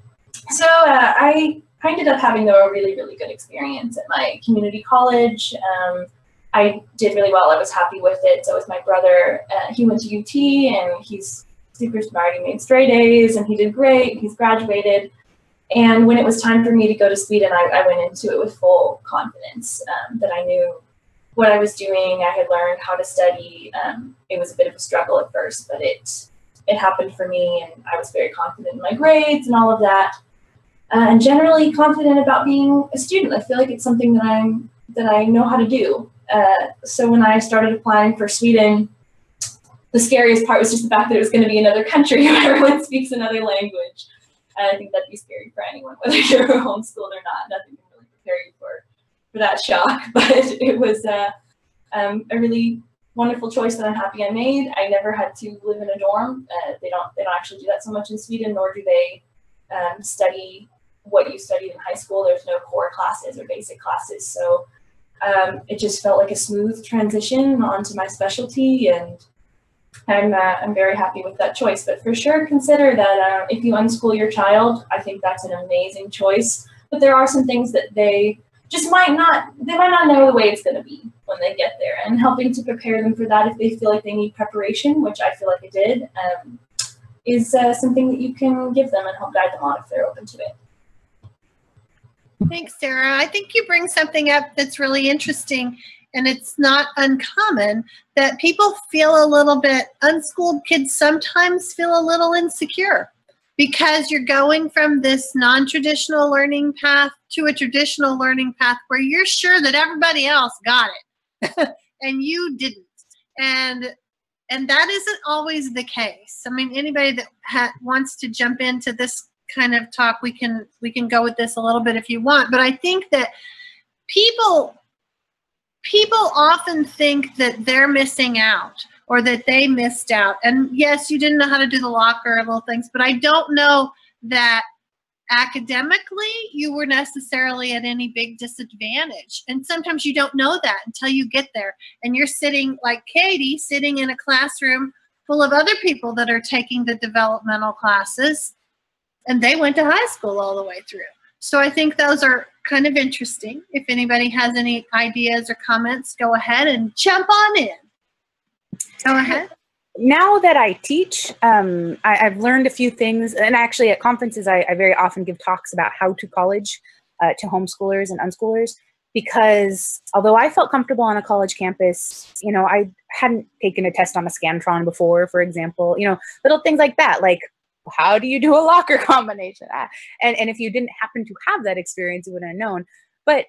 So I ended up having a really, really good experience at my community college. I did really well. I was happy with it. So was my brother. He went to UT, and he's super smart. He made straight A's, and he did great. He's graduated. And when it was time for me to go to Sweden, I went into it with full confidence that I knew what I was doing. I had learned how to study. It was a bit of a struggle at first, but it happened for me, and I was very confident in my grades and all of that, and generally confident about being a student. I feel like it's something that I know how to do. So when I started applying for Sweden, the scariest part was just the fact that it was going to be another country where everyone speaks another language. And I think that'd be scary for anyone, whether you're homeschooled or not. Nothing can really prepare you for that shock. But it was a really wonderful choice that I'm happy I made. I never had to live in a dorm. They don't actually do that so much in Sweden, nor do they study what you studied in high school. There's no core classes or basic classes. So it just felt like a smooth transition onto my specialty, and I'm very happy with that choice. But for sure, consider that if you unschool your child, I think that's an amazing choice. But there are some things that they might not know the way it's going to be when they get there, and helping to prepare them for that if they feel like they need preparation, which I feel like I did, is something that you can give them and help guide them on if they're open to it. Thanks, Sarah. I think you bring something up that's really interesting, and it's not uncommon that people feel a little bit, unschooled kids sometimes feel a little insecure because you're going from this non-traditional learning path to a traditional learning path where you're sure that everybody else got it and you didn't. And that isn't always the case. I mean, anybody that wants to jump into this kind of talk, we can go with this a little bit if you want. But I think that people often think that they're missing out or that they missed out. And yes, you didn't know how to do the locker and little things, but I don't know that academically you were necessarily at any big disadvantage. And sometimes you don't know that until you get there. And you're sitting, like Katie, sitting in a classroom full of other people that are taking the developmental classes, and they went to high school all the way through. So I think those are kind of interesting. If anybody has any ideas or comments, go ahead and jump on in. Go ahead. Now that I teach, I've learned a few things, and actually at conferences, I very often give talks about how to college to homeschoolers and unschoolers, because although I felt comfortable on a college campus, you know, I hadn't taken a test on a Scantron before, for example, you know, little things like that, like how do you do a locker combination? And if you didn't happen to have that experience, you wouldn't have known. But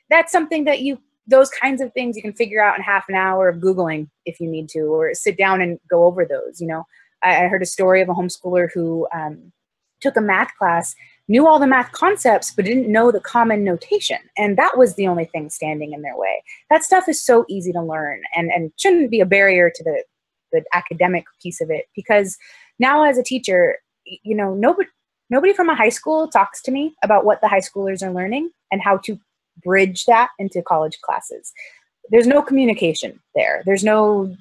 that's something that those kinds of things you can figure out in half an hour of Googling if you need to, or sit down and go over those. You know, I heard a story of a homeschooler who took a math class, knew all the math concepts, but didn't know the common notation. And that was the only thing standing in their way. That stuff is so easy to learn and shouldn't be a barrier to the academic piece of it, because now as a teacher, you know, nobody from a high school talks to me about what the high schoolers are learning and how to bridge that into college classes. There's no communication there. There's no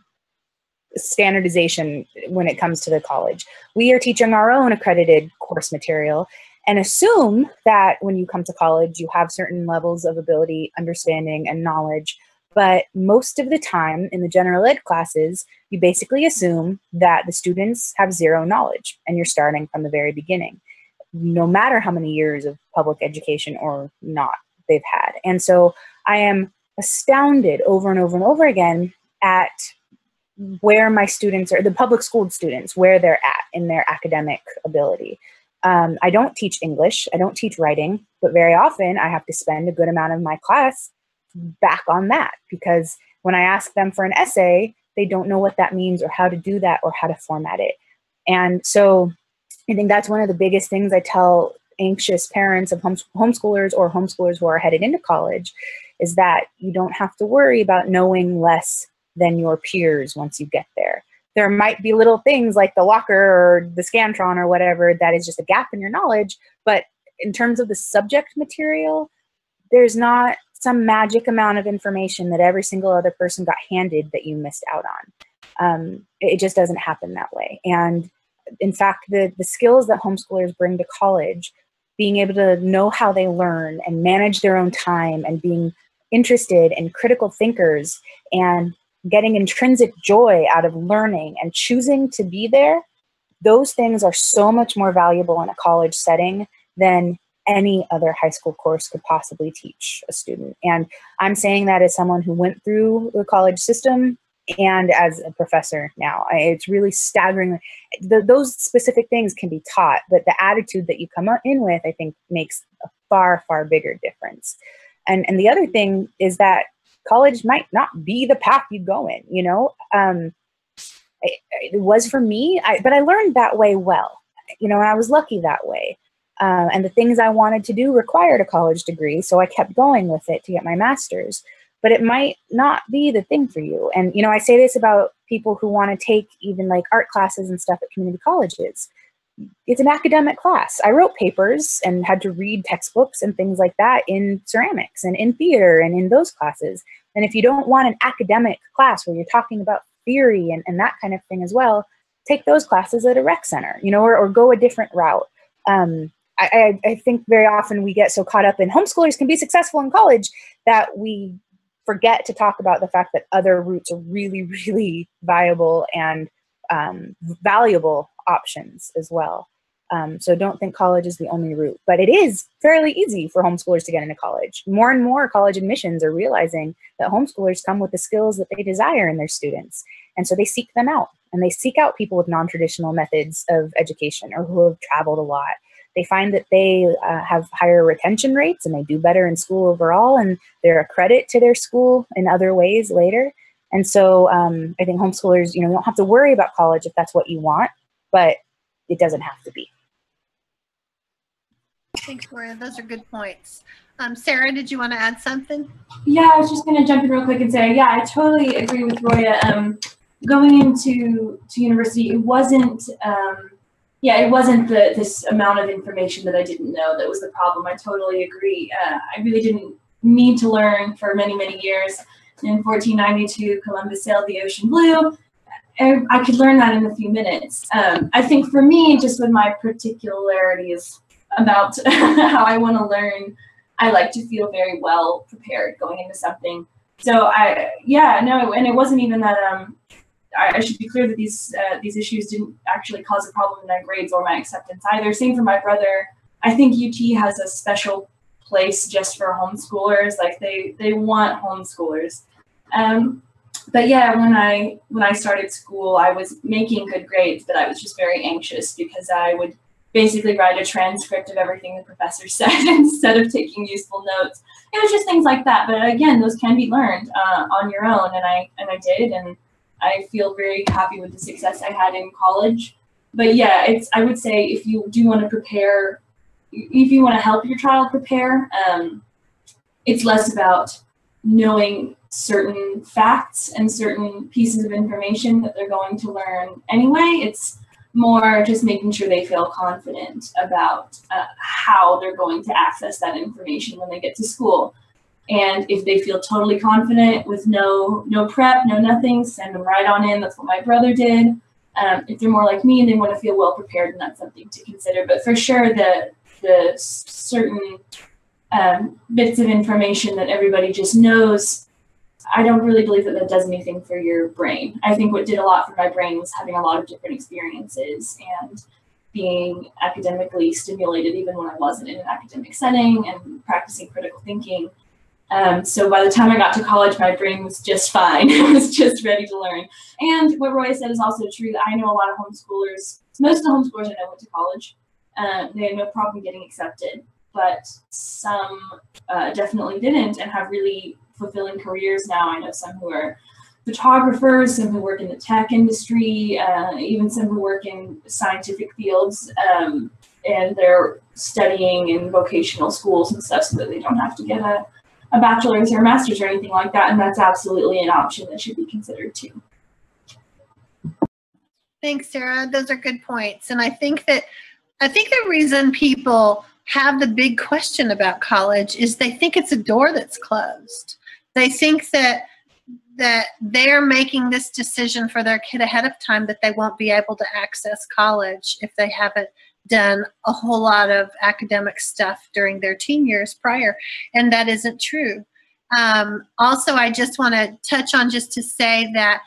standardization when it comes to the college. We are teaching our own accredited course material and assume that when you come to college, you have certain levels of ability, understanding, and knowledge. But most of the time in the general ed classes, you basically assume that the students have zero knowledge and you're starting from the very beginning, no matter how many years of public education or not they've had. And so I am astounded over and over and over again at where my students are, the public school students, where they're at in their academic ability. I don't teach English, I don't teach writing, but very often I have to spend a good amount of my class back on that, because when I ask them for an essay, they don't know what that means or how to do that or how to format it. And so I think that's one of the biggest things I tell anxious parents of homeschoolers or homeschoolers who are headed into college, is that you don't have to worry about knowing less than your peers once you get there. There might be little things like the locker or the Scantron or whatever that is just a gap in your knowledge, but in terms of the subject material, there's not some magic amount of information that every single other person got handed that you missed out on. It just doesn't happen that way. And in fact, the skills that homeschoolers bring to college, being able to know how they learn and manage their own time and being interested and critical thinkers and getting intrinsic joy out of learning and choosing to be there, those things are so much more valuable in a college setting than any other high school course could possibly teach a student. And I'm saying that as someone who went through the college system and as a professor now. It's really staggering. Those specific things can be taught, but the attitude that you come in with, I think, makes a far, far bigger difference. And the other thing is that college might not be the path you go in, you know? It was for me, but I learned that way well, you know, and I was lucky that way. And the things I wanted to do required a college degree, so I kept going with it to get my master's. But it might not be the thing for you. And, you know, I say this about people who want to take even like art classes and stuff at community colleges. It's an academic class. I wrote papers and had to read textbooks and things like that in ceramics and in theater and in those classes. And if you don't want an academic class where you're talking about theory and that kind of thing as well, take those classes at a rec center, you know, or go a different route. I think very often we get so caught up in homeschoolers can be successful in college that we forget to talk about the fact that other routes are really, really viable and valuable options as well. So don't think college is the only route, but it is fairly easy for homeschoolers to get into college. More and more college admissions are realizing that homeschoolers come with the skills that they desire in their students. And so they seek them out, and they seek out people with non-traditional methods of education or who have traveled a lot. They find that they have higher retention rates and they do better in school overall, and they're a credit to their school in other ways later. And so I think homeschoolers, you know, you don't have to worry about college if that's what you want, but it doesn't have to be. Thanks, Roya. Those are good points. Sarah, did you want to add something? Yeah, I was just going to jump in real quick and say, yeah, I totally agree with Roya. Going into university, it wasn't this amount of information that I didn't know that was the problem. I totally agree. I really didn't need to learn for many, many years. In 1492, Columbus sailed the ocean blue. I could learn that in a few minutes. I think for me, just with my particularities about how I want to learn, I like to feel very well prepared going into something. So and it wasn't even that I should be clear that these issues didn't actually cause a problem in my grades or my acceptance either. Same for my brother. I think UT has a special place just for homeschoolers. Like they want homeschoolers. But yeah, when I started school, I was making good grades, but I was just very anxious because I would basically write a transcript of everything the professor said instead of taking useful notes. It was just things like that. But again, those can be learned on your own, and I did, and I feel very happy with the success I had in college. But yeah, I would say if you do want to prepare, if you want to help your child prepare, it's less about knowing certain facts and certain pieces of information that they're going to learn anyway. It's more just making sure they feel confident about how they're going to access that information when they get to school. And if they feel totally confident with no prep, no nothing, send them right on in. That's what my brother did. If they're more like me and they want to feel well prepared, then that's something to consider. But for sure, the certain bits of information that everybody just knows, I don't really believe that does anything for your brain. I think what did a lot for my brain was having a lot of different experiences and being academically stimulated even when I wasn't in an academic setting and practicing critical thinking. So by the time I got to college, my brain was just fine. It was just ready to learn. And what Roya said is also true. I know a lot of homeschoolers, most of the homeschoolers I know went to college. They had no problem getting accepted, but some definitely didn't and have really fulfilling careers now. I know some who are photographers, some who work in the tech industry, even some who work in scientific fields, and they're studying in vocational schools and stuff so that they don't have to get a bachelor's or a master's or anything like that, and that's absolutely an option that should be considered too. Thanks, Sarah. Those are good points. And I think the reason people have the big question about college is they think it's a door that's closed. They think that they're making this decision for their kid ahead of time that they won't be able to access college if they haven't done a whole lot of academic stuff during their teen years prior, and that isn't true. Also, I just want to touch on just to say that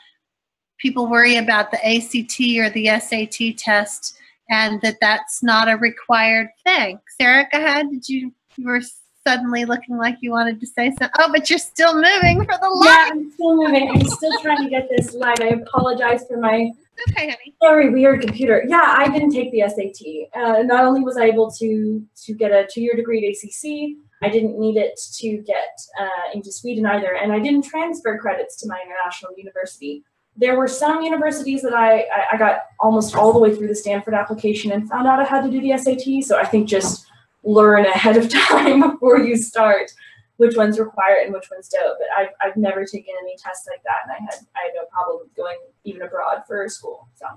people worry about the ACT or the SAT test and that that's not a required thing. Sarah, go ahead. You were suddenly looking like you wanted to say something. Oh, but you're still moving for the light. Yeah, I'm still moving. I'm still trying to get this light. I apologize for my very weird computer. Yeah, I didn't take the SAT. Not only was I able to get a 2-year degree at ACC, I didn't need it to get into Sweden either, and I didn't transfer credits to my international university. There were some universities that I got almost all the way through the Stanford application and found out I had to do the SAT, so I think just learn ahead of time before you start which ones require it and which ones don't. But I've never taken any tests like that, and I had no problem going even abroad for school. So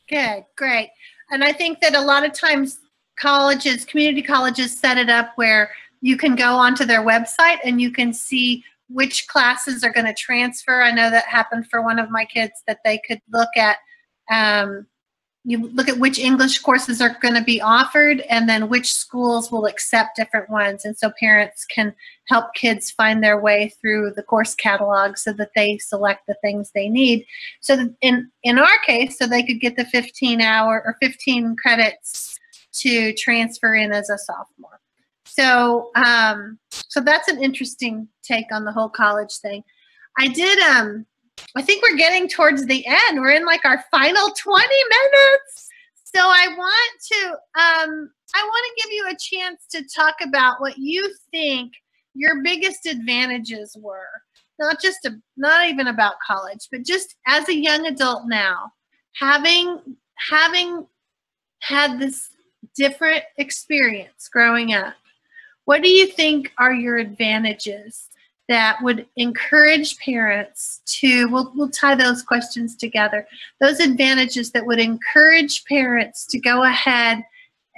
good, great. And I think that a lot of times colleges, community colleges, set it up where you can go onto their website and you can see which classes are going to transfer. I know that happened for one of my kids, that they could look at, you look at which English courses are going to be offered and then which schools will accept different ones. And so parents can help kids find their way through the course catalog so that they select the things they need. So that in our case, so they could get the 15-hour or 15 credits to transfer in as a sophomore. So, so that's an interesting take on the whole college thing. I think we're getting towards the end. We're in like our final 20 minutes. So I want to give you a chance to talk about what you think your biggest advantages were. Not even about college, but just as a young adult now, having had this different experience growing up. What do you think are your advantages that would encourage parents to, we'll tie those questions together, those advantages that would encourage parents to go ahead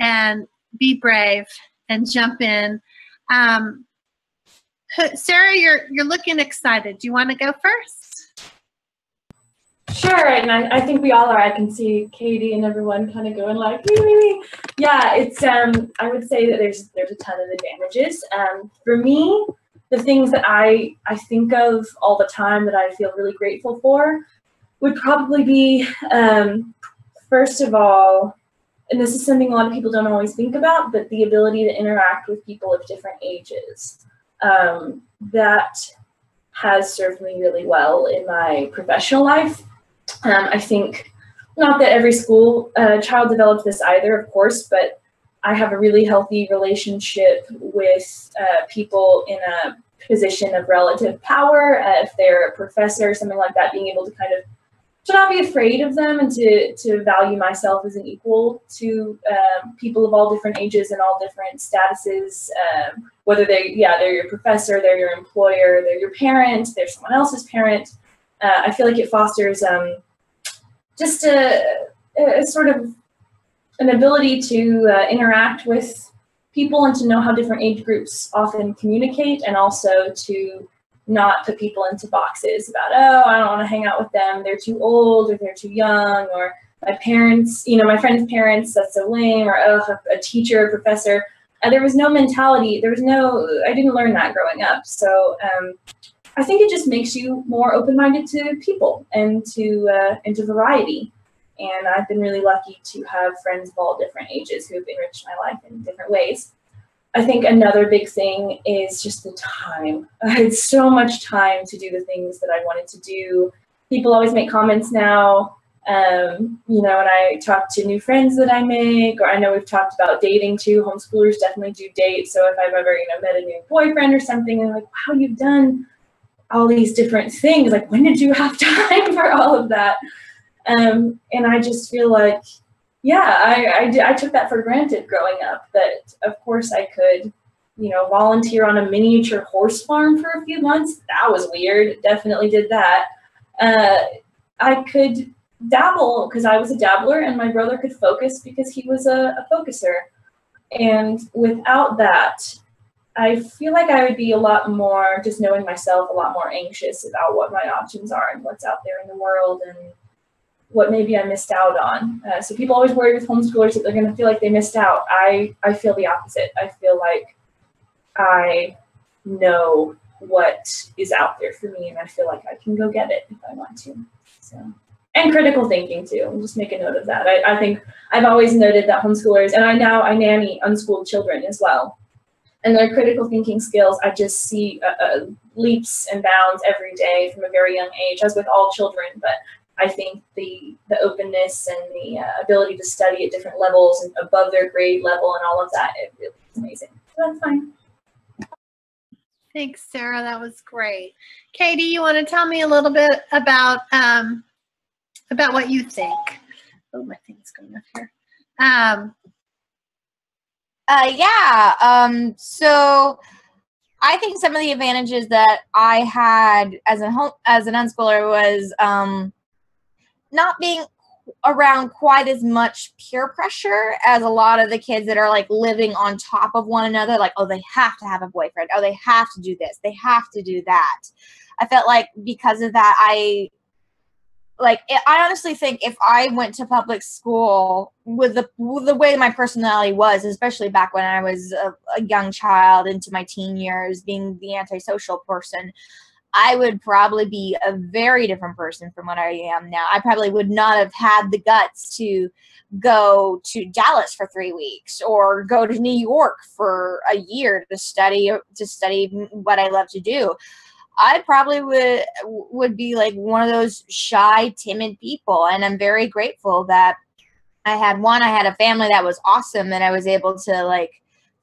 and be brave and jump in? Sarah, you're looking excited. Do you want to go first? Sure, and I think we all are. I can see Katie and everyone kind of going like, wee. Yeah, it's I would say that there's a ton of advantages. For me, the things that I think of all the time that I feel really grateful for would probably be, first of all, and this is something a lot of people don't always think about, but the ability to interact with people of different ages. That has served me really well in my professional life. I think, not that every school child develops this either, of course, but I have a really healthy relationship with people in a position of relative power. If they're a professor or something like that, being able to kind of to not be afraid of them and to value myself as an equal to people of all different ages and all different statuses, whether they're your professor, they're your employer, they're your parent, they're someone else's parent. I feel like it fosters just a sort of an ability to interact with people and to know how different age groups often communicate, and also to not put people into boxes about, oh, I don't want to hang out with them, they're too old or they're too young, or my parents, my friend's parents, that's so lame, or oh, a teacher, a professor. There was no mentality, I didn't learn that growing up. So I think it just makes you more open-minded to people and to variety. And I've been really lucky to have friends of all different ages who have enriched my life in different ways. I think another big thing is just the time. I had so much time to do the things that I wanted to do. People always make comments now, when I talk to new friends that I make, or I know we've talked about dating too. Homeschoolers definitely do date. So if I've ever, met a new boyfriend or something, and like, wow, you've done all these different things. Like, when did you have time for all of that? And I just feel like, I took that for granted growing up, that of course I could, volunteer on a miniature horse farm for a few months. That was weird. Definitely did that. I could dabble because I was a dabbler, and my brother could focus because he was a focuser. And without that, I feel like I would be a lot more, just knowing myself, a lot more anxious about what my options are and what's out there in the world and what maybe I missed out on. So people always worry with homeschoolers that they're going to feel like they missed out. I feel the opposite. I feel like I know what is out there for me, and I feel like I can go get it if I want to. So, and critical thinking too. I'll just make a note of that. I think I've always noted that homeschoolers, and I nanny unschooled children as well, and their critical thinking skills, I just see leaps and bounds every day from a very young age, as with all children. But I think the openness and the ability to study at different levels and above their grade level and all of that, it really is amazing. So that's fine. Thanks, Sarah. That was great. Katie, you want to tell me a little bit about what you think? Oh, my thing's going up here. So I think some of the advantages that I had as an unschooler was not being around quite as much peer pressure as a lot of the kids that are like living on top of one another, like, oh, they have to have a boyfriend, oh, they have to do this, they have to do that. I felt like because of that, I honestly think if I went to public school with the way my personality was, especially back when I was a young child into my teen years, being the antisocial person, I would probably be a very different person from what I am now. I probably would not have had the guts to go to Dallas for 3 weeks or go to New York for a year to study what I love to do. I probably would be like one of those shy, timid people. And I'm very grateful that I had a family that was awesome, and I was able to like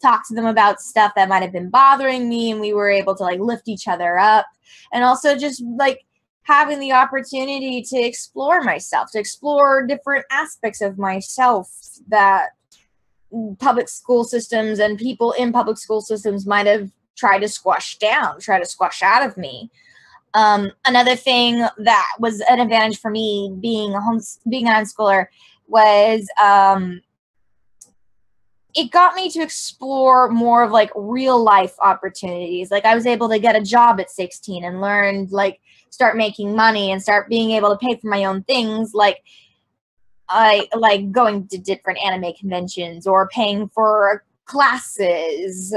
talk to them about stuff that might have been bothering me, and we were able to like lift each other up. And also just like having the opportunity to explore myself, to explore different aspects of myself that public school systems and people in public school systems might have tried to squash out of me. Another thing that was an advantage for me being an unschooler was it got me to explore more of like real life opportunities. Like I was able to get a job at 16 and learn, like start making money and start being able to pay for my own things. Like I like going to different anime conventions or paying for classes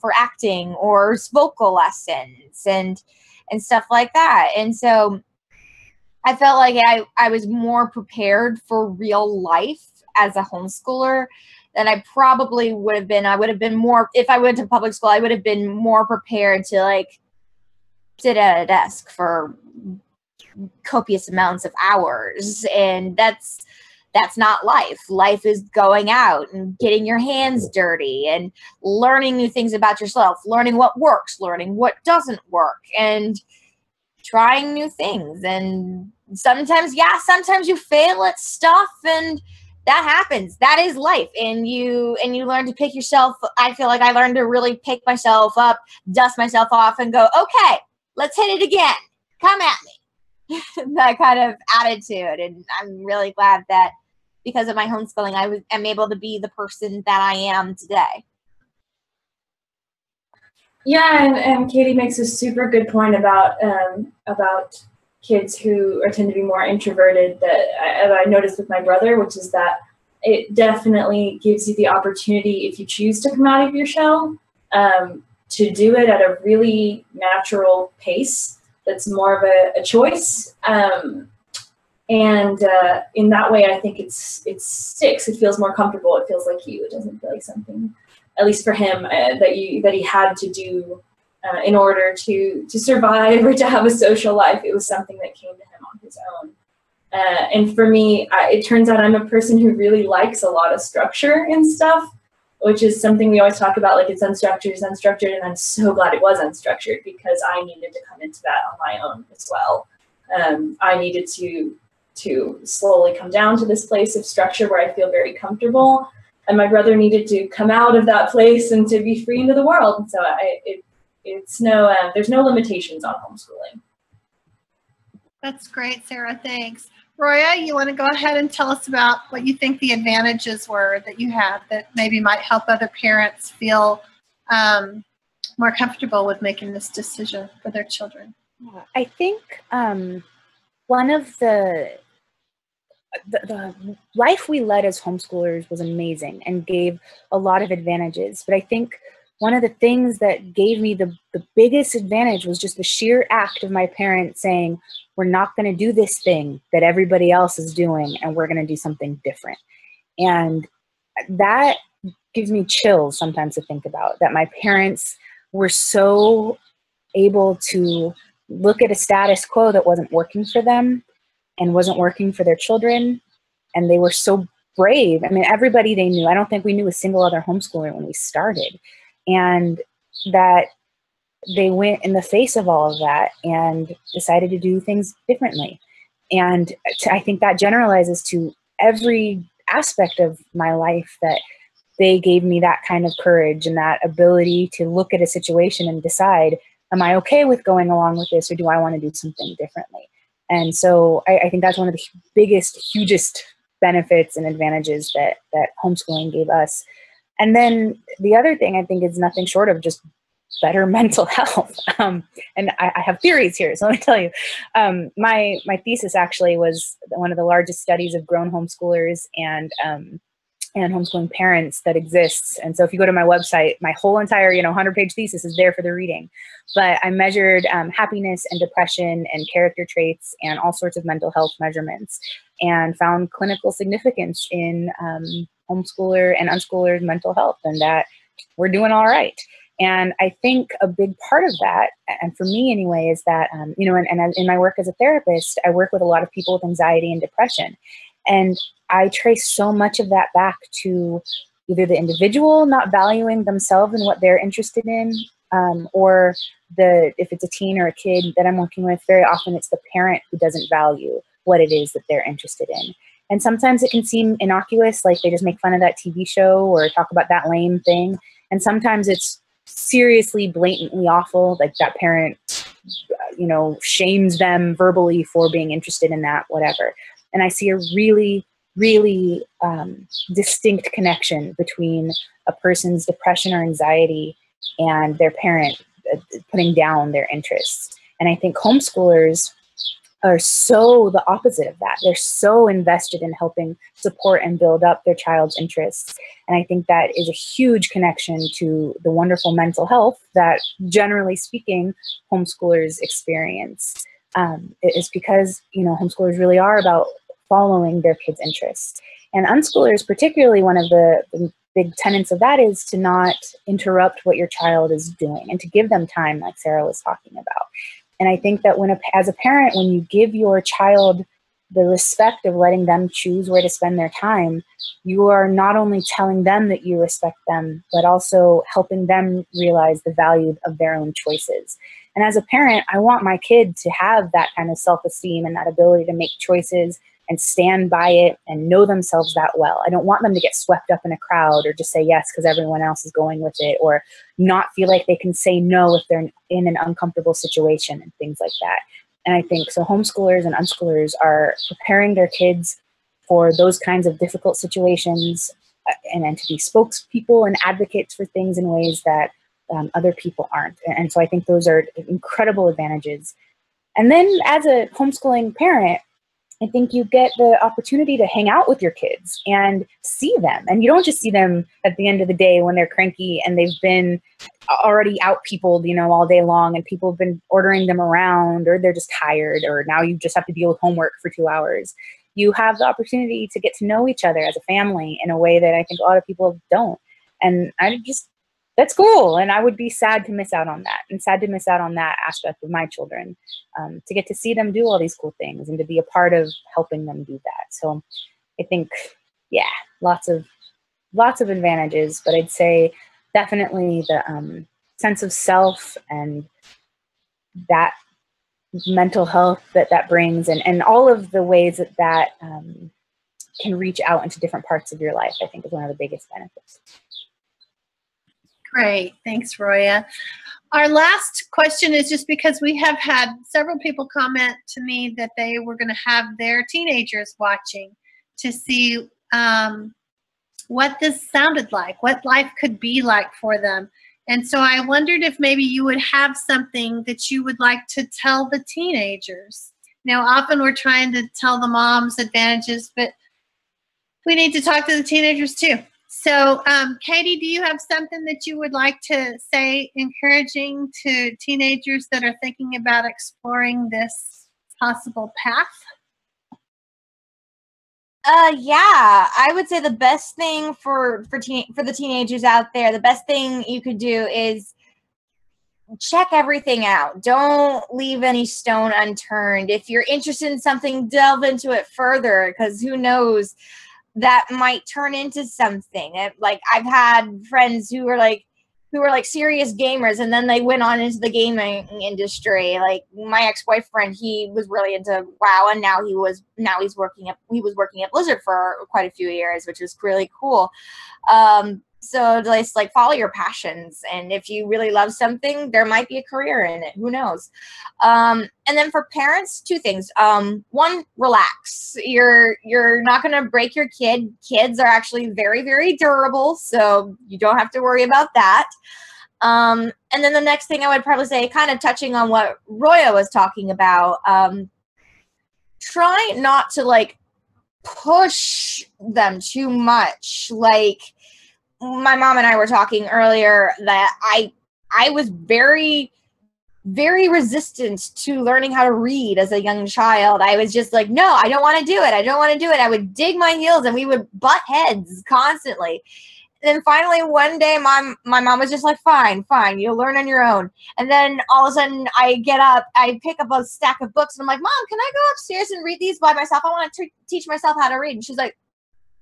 for acting or vocal lessons and stuff like that. And so I felt like I was more prepared for real life as a homeschooler than I probably would have been. I would have been more, if I went to public school, I would have been more prepared to like sit at a desk for copious amounts of hours. And that's not life. Life is going out and getting your hands dirty and learning new things about yourself, learning what works, learning what doesn't work, and trying new things. And sometimes you fail at stuff, and that happens. That is life. And you learn to pick yourself. I feel like I learned to really pick myself up, dust myself off, and go, okay, let's hit it again. Come at me. That kind of attitude. And I'm really glad that because of my homeschooling, I'm able to be the person that I am today. Yeah, and Katie makes a super good point about kids who tend to be more introverted that I noticed with my brother, which is that it definitely gives you the opportunity, if you choose to come out of your shell, to do it at a really natural pace that's more of a choice. And in that way, I think it sticks. It feels more comfortable. It feels like you. It doesn't feel like something, at least for him, that he had to do in order to survive or to have a social life. It was something that came to him on his own. And for me, it turns out I'm a person who really likes a lot of structure and stuff, which is something we always talk about, like it's unstructured, and I'm so glad it was unstructured because I needed to come into that on my own as well. I needed to slowly come down to this place of structure where I feel very comfortable, and my brother needed to come out of that place and to be free into the world. And so there's no limitations on homeschooling. That's great, Sarah. Thanks. Roya, you want to go ahead and tell us about what you think the advantages were that you had that maybe might help other parents feel more comfortable with making this decision for their children? I think one of the life we led as homeschoolers was amazing and gave a lot of advantages. But I think one of the things that gave me the biggest advantage was just the sheer act of my parents saying, we're not going to do this thing that everybody else is doing, and we're going to do something different. And that gives me chills sometimes to think about, that my parents were so able to look at a status quo that wasn't working for them and wasn't working for their children. And they were so brave. I mean, everybody they knew, I don't think we knew a single other homeschooler when we started. And that they went in the face of all of that and decided to do things differently. And I think that generalizes to every aspect of my life, that they gave me that kind of courage and that ability to look at a situation and decide, am I okay with going along with this, or do I want to do something differently? And so I think that's one of the biggest, hugest benefits and advantages that homeschooling gave us. And then the other thing I think is nothing short of just better mental health. And I have theories here, so let me tell you. My thesis actually was one of the largest studies of grown homeschoolers and homeschooling parents that exists. And so if you go to my website, my whole entire 100-page thesis is there for the reading. But I measured happiness and depression and character traits and all sorts of mental health measurements, and found clinical significance in homeschooler and unschoolers' mental health, and that we're doing all right. And I think a big part of that, and for me anyway, is that, and in my work as a therapist, I work with a lot of people with anxiety and depression. And I trace so much of that back to either the individual not valuing themselves and what they're interested in, or if it's a teen or a kid that I'm working with, very often it's the parent who doesn't value what it is that they're interested in. And sometimes it can seem innocuous, like they just make fun of that TV show or talk about that lame thing. And sometimes it's seriously, blatantly awful, like that parent, shames them verbally for being interested in that, whatever. And I see a really, really distinct connection between a person's depression or anxiety and their parent putting down their interests. And I think homeschoolers are so the opposite of that. They're so invested in helping support and build up their child's interests. And I think that is a huge connection to the wonderful mental health that, generally speaking, homeschoolers experience. It's because, homeschoolers really are about following their kids' interests. And unschoolers, particularly, one of the big tenets of that is to not interrupt what your child is doing and to give them time, like Sarah was talking about. And I think that as a parent, when you give your child the respect of letting them choose where to spend their time, you are not only telling them that you respect them, but also helping them realize the value of their own choices. And as a parent, I want my kid to have that kind of self-esteem and that ability to make choices and stand by it and know themselves that well. I don't want them to get swept up in a crowd or just say yes because everyone else is going with it, or not feel like they can say no if they're in an uncomfortable situation and things like that. And I think so homeschoolers and unschoolers are preparing their kids for those kinds of difficult situations and to be spokespeople and advocates for things in ways that other people aren't. And so I think those are incredible advantages. And then as a homeschooling parent, I think you get the opportunity to hang out with your kids and see them. And you don't just see them at the end of the day when they're cranky and they've been already out-peopled, all day long, and people have been ordering them around, or they're just tired, or now you just have to deal with homework for 2 hours. You have the opportunity to get to know each other as a family in a way that I think a lot of people don't. And that's cool. And I would be sad to miss out on that, and sad to miss out on that aspect of my children, to get to see them do all these cool things and to be a part of helping them do that. So I think, yeah, lots of advantages, but I'd say definitely the sense of self and that mental health that brings, and all of the ways that can reach out into different parts of your life, I think is one of the biggest benefits. Great. Thanks, Roya. Our last question is just because we have had several people comment to me that they were going to have their teenagers watching to see what this sounded like, what life could be like for them. And so I wondered if maybe you would have something that you would like to tell the teenagers. Now, often we're trying to tell the moms advantages, but we need to talk to the teenagers too. So, Katie, do you have something that you would like to say encouraging to teenagers that are thinking about exploring this possible path? Yeah, I would say the best thing for the teenagers out there, the best thing you could do is check everything out. Don't leave any stone unturned. If you're interested in something, delve into it further, because who knows, that might turn into something. Like, I've had friends who were like serious gamers, and then they went on into the gaming industry. Like, my ex-boyfriend, he was really into WoW, and now he was working at Blizzard for quite a few years, which was really cool. So just like follow your passions, and if you really love something, there might be a career in it. Who knows? And then for parents, two things. One, relax. You're not going to break your kid. Kids are actually very, very durable, so you don't have to worry about that. And then the next thing I would probably say, kind of touching on what Roya was talking about, try not to like push them too much. Like, my mom and I were talking earlier that I was very, very resistant to learning how to read as a young child. I was just like, no, I don't want to do it. I don't want to do it. I would dig my heels, and we would butt heads constantly. And then finally one day my mom was just like, fine, you'll learn on your own. And then all of a sudden I get up, I pick up a stack of books, and I'm like, Mom, can I go upstairs and read these by myself? I want to teach myself how to read. And she's like,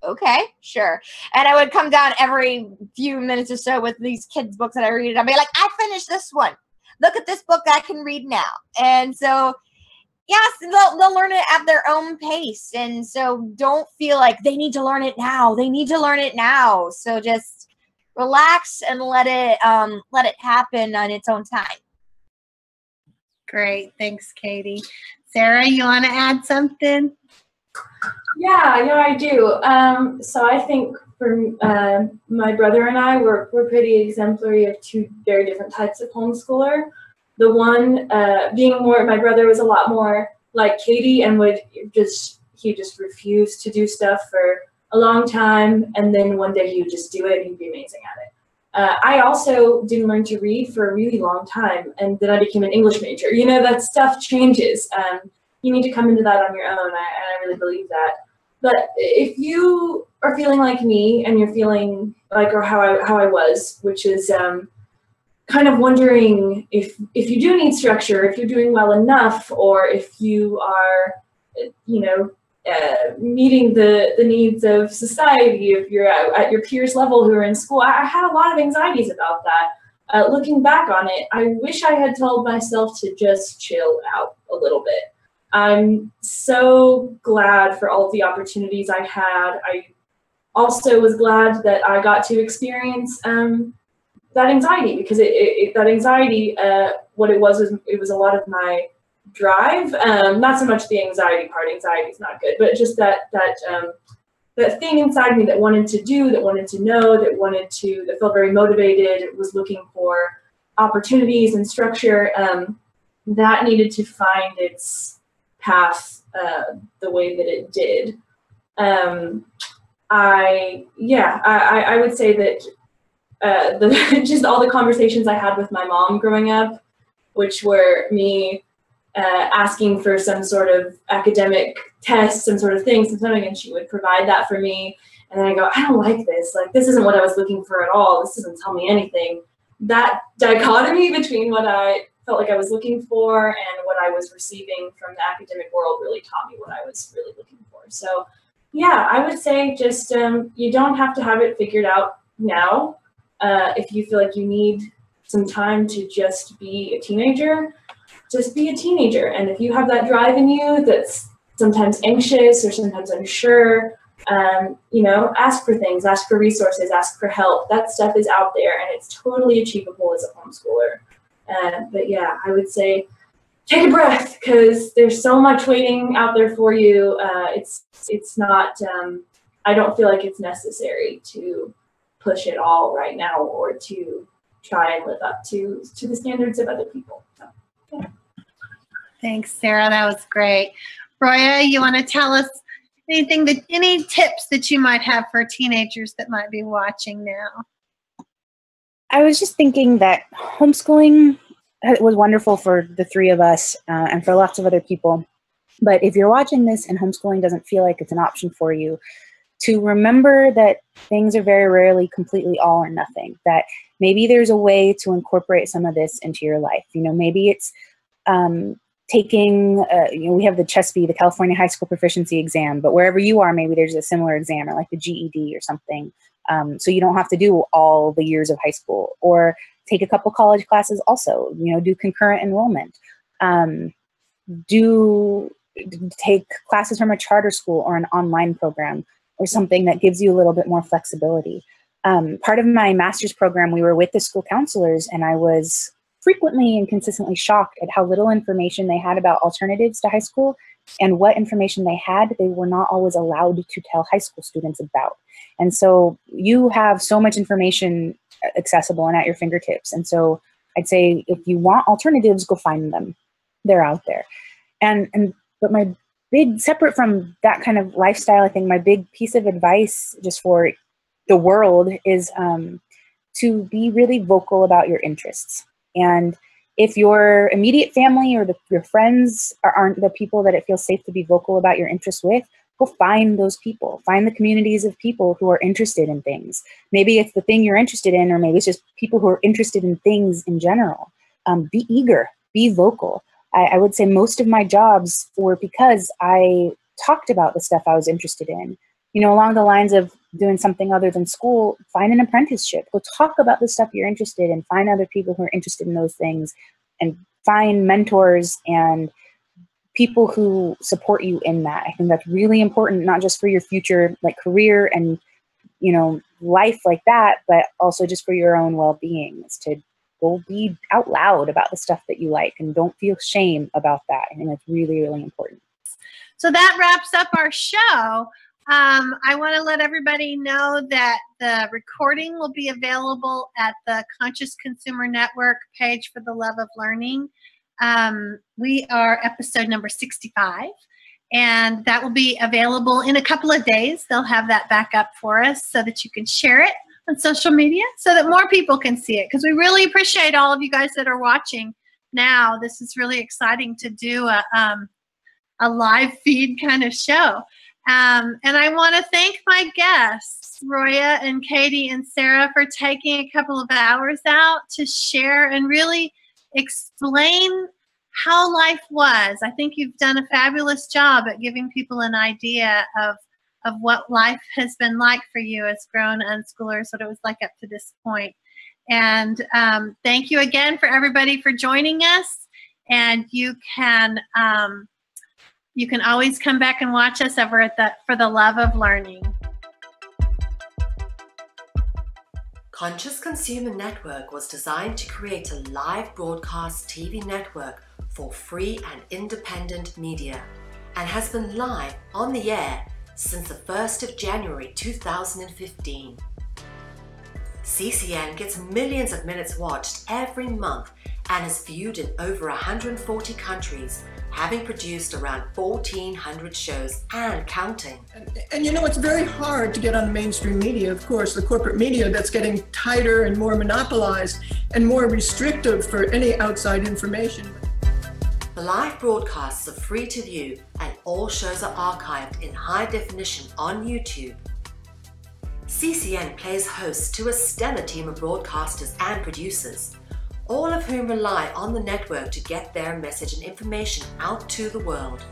okay, sure. And I would come down every few minutes or so with these kids' books that I read, and I'd be like, I finished this one. Look at this book I can read now. And so, yes, they'll learn it at their own pace. And so don't feel like they need to learn it now. They need to learn it now. So just relax and let it happen on its own time. Great. Thanks, Katie. Sarah, you want to add something? Yeah, I do. So I think for my brother and I, we're pretty exemplary of two very different types of homeschooler. The one being more, my brother was a lot more like Katie, and he just refused to do stuff for a long time, and then one day he would just do it, and he'd be amazing at it. I also didn't learn to read for a really long time, and then I became an English major. You know, that stuff changes. You need to come into that on your own, and I really believe that. But if you are feeling like me, and you're feeling like, or how I was, which is kind of wondering if you do need structure, if you're doing well enough, or if you are, meeting the needs of society, if you're at your peers' level who are in school. I had a lot of anxieties about that. Looking back on it, I wish I had told myself to just chill out a little bit. I'm so glad for all of the opportunities I had. I also was glad that I got to experience that anxiety, because that anxiety, what it was a lot of my drive. Not so much the anxiety part. Anxiety is not good, but just that thing inside me that wanted to do, that wanted to know, that felt very motivated, was looking for opportunities and structure. That needed to find its path the way that it did. I would say that just all the conversations I had with my mom growing up, which were me asking for some sort of academic test, some sort of thing, and she would provide that for me. And then I go, I don't like this. Like, this isn't what I was looking for at all. This doesn't tell me anything. That dichotomy between what I felt like I was looking for and what I was receiving from the academic world really taught me what I was really looking for. So yeah, I would say just you don't have to have it figured out now. If you feel like you need some time to just be a teenager, just be a teenager. And if you have that drive in you that's sometimes anxious or sometimes unsure, ask for things, ask for resources, ask for help. That stuff is out there, and it's totally achievable as a homeschooler. But yeah, I would say take a breath, because there's so much waiting out there for you. It's not, I don't feel like it's necessary to push it all right now, or to try and live up to the standards of other people. So, yeah. Thanks, Sarah. That was great. Roya, you want to tell us Any tips that you might have for teenagers that might be watching now? I was just thinking that homeschooling was wonderful for the three of us and for lots of other people. But if you're watching this and homeschooling doesn't feel like it's an option for you, to remember that things are very rarely completely all or nothing, that maybe there's a way to incorporate some of this into your life. Maybe it's taking, we have the CHESP, the California High School Proficiency Exam, but wherever you are, maybe there's a similar exam, or like the GED or something. So you don't have to do all the years of high school, or take a couple college classes also, do concurrent enrollment. Take classes from a charter school or an online program or something that gives you a little bit more flexibility. Part of my master's program, we were with the school counselors, and I was frequently and consistently shocked at how little information they had about alternatives to high school, and what information they had, they were not always allowed to tell high school students about. And so you have so much information accessible and at your fingertips. And so I'd say if you want alternatives, go find them. They're out there. But my big, separate from that kind of lifestyle, I think my big piece of advice just for the world is to be really vocal about your interests. And if your immediate family or your friends aren't the people that it feels safe to be vocal about your interests with, go find those people. Find the communities of people who are interested in things. Maybe it's the thing you're interested in, or maybe it's just people who are interested in things in general. Be eager, be vocal. I would say most of my jobs were because I talked about the stuff I was interested in. Along the lines of doing something other than school, find an apprenticeship. Go talk about the stuff you're interested in. Find other people who are interested in those things, and find mentors and people who support you in that. I think that's really important, not just for your future career and life like that, but also just for your own well-being, is to go be out loud about the stuff that you like, and don't feel shame about that. I think that's really, really important. So that wraps up our show. I want to let everybody know that the recording will be available at the Conscious Consumer Network page for the Love of Learning. We are episode number 65, and that will be available in a couple of days. They'll have that back up for us so that you can share it on social media so that more people can see it, because we really appreciate all of you guys that are watching now. This is really exciting to do a live feed kind of show. And I want to thank my guests, Roya and Katie and Sarah, for taking a couple of hours out to share and really explain how life was. I think you've done a fabulous job at giving people an idea of what life has been like for you as grown unschoolers, what it was like up to this point. And thank you again for everybody for joining us. And you can always come back and watch us over at For the Love of Learning. Conscious Consumer Network was designed to create a live broadcast TV network for free and independent media, and has been live on the air since the 1st of January 2015. CCN gets millions of minutes watched every month and is viewed in over 140 countries, having produced around 1,400 shows and counting. And it's very hard to get on the mainstream media, of course, the corporate media that's getting tighter and more monopolized and more restrictive for any outside information. The live broadcasts are free to view, and all shows are archived in high definition on YouTube. CCN plays host to a stellar team of broadcasters and producers, all of whom rely on the network to get their message and information out to the world.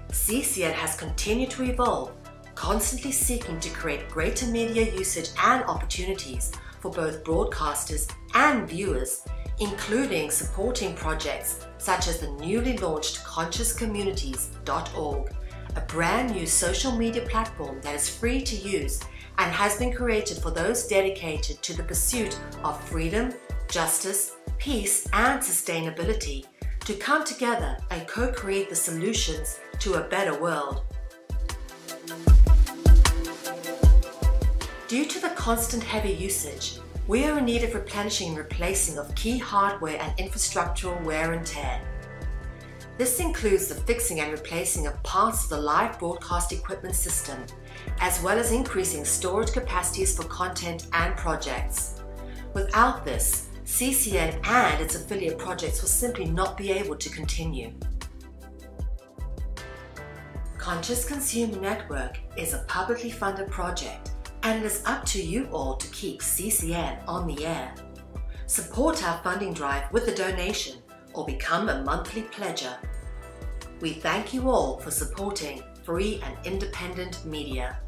CCN has continued to evolve, constantly seeking to create greater media usage and opportunities for both broadcasters and viewers, including supporting projects such as the newly launched ConsciousCommunities.org, a brand new social media platform that is free to use and has been created for those dedicated to the pursuit of freedom, justice, peace, and sustainability to come together and co-create the solutions to a better world. Due to the constant heavy usage, we are in need of replenishing and replacing of key hardware and infrastructural wear and tear. This includes the fixing and replacing of parts of the live broadcast equipment system, as well as increasing storage capacities for content and projects. Without this, CCN and its affiliate projects will simply not be able to continue. Conscious Consumer Network is a publicly funded project, and it is up to you all to keep CCN on the air. Support our funding drive with a donation or become a monthly pledger. We thank you all for supporting free and independent media.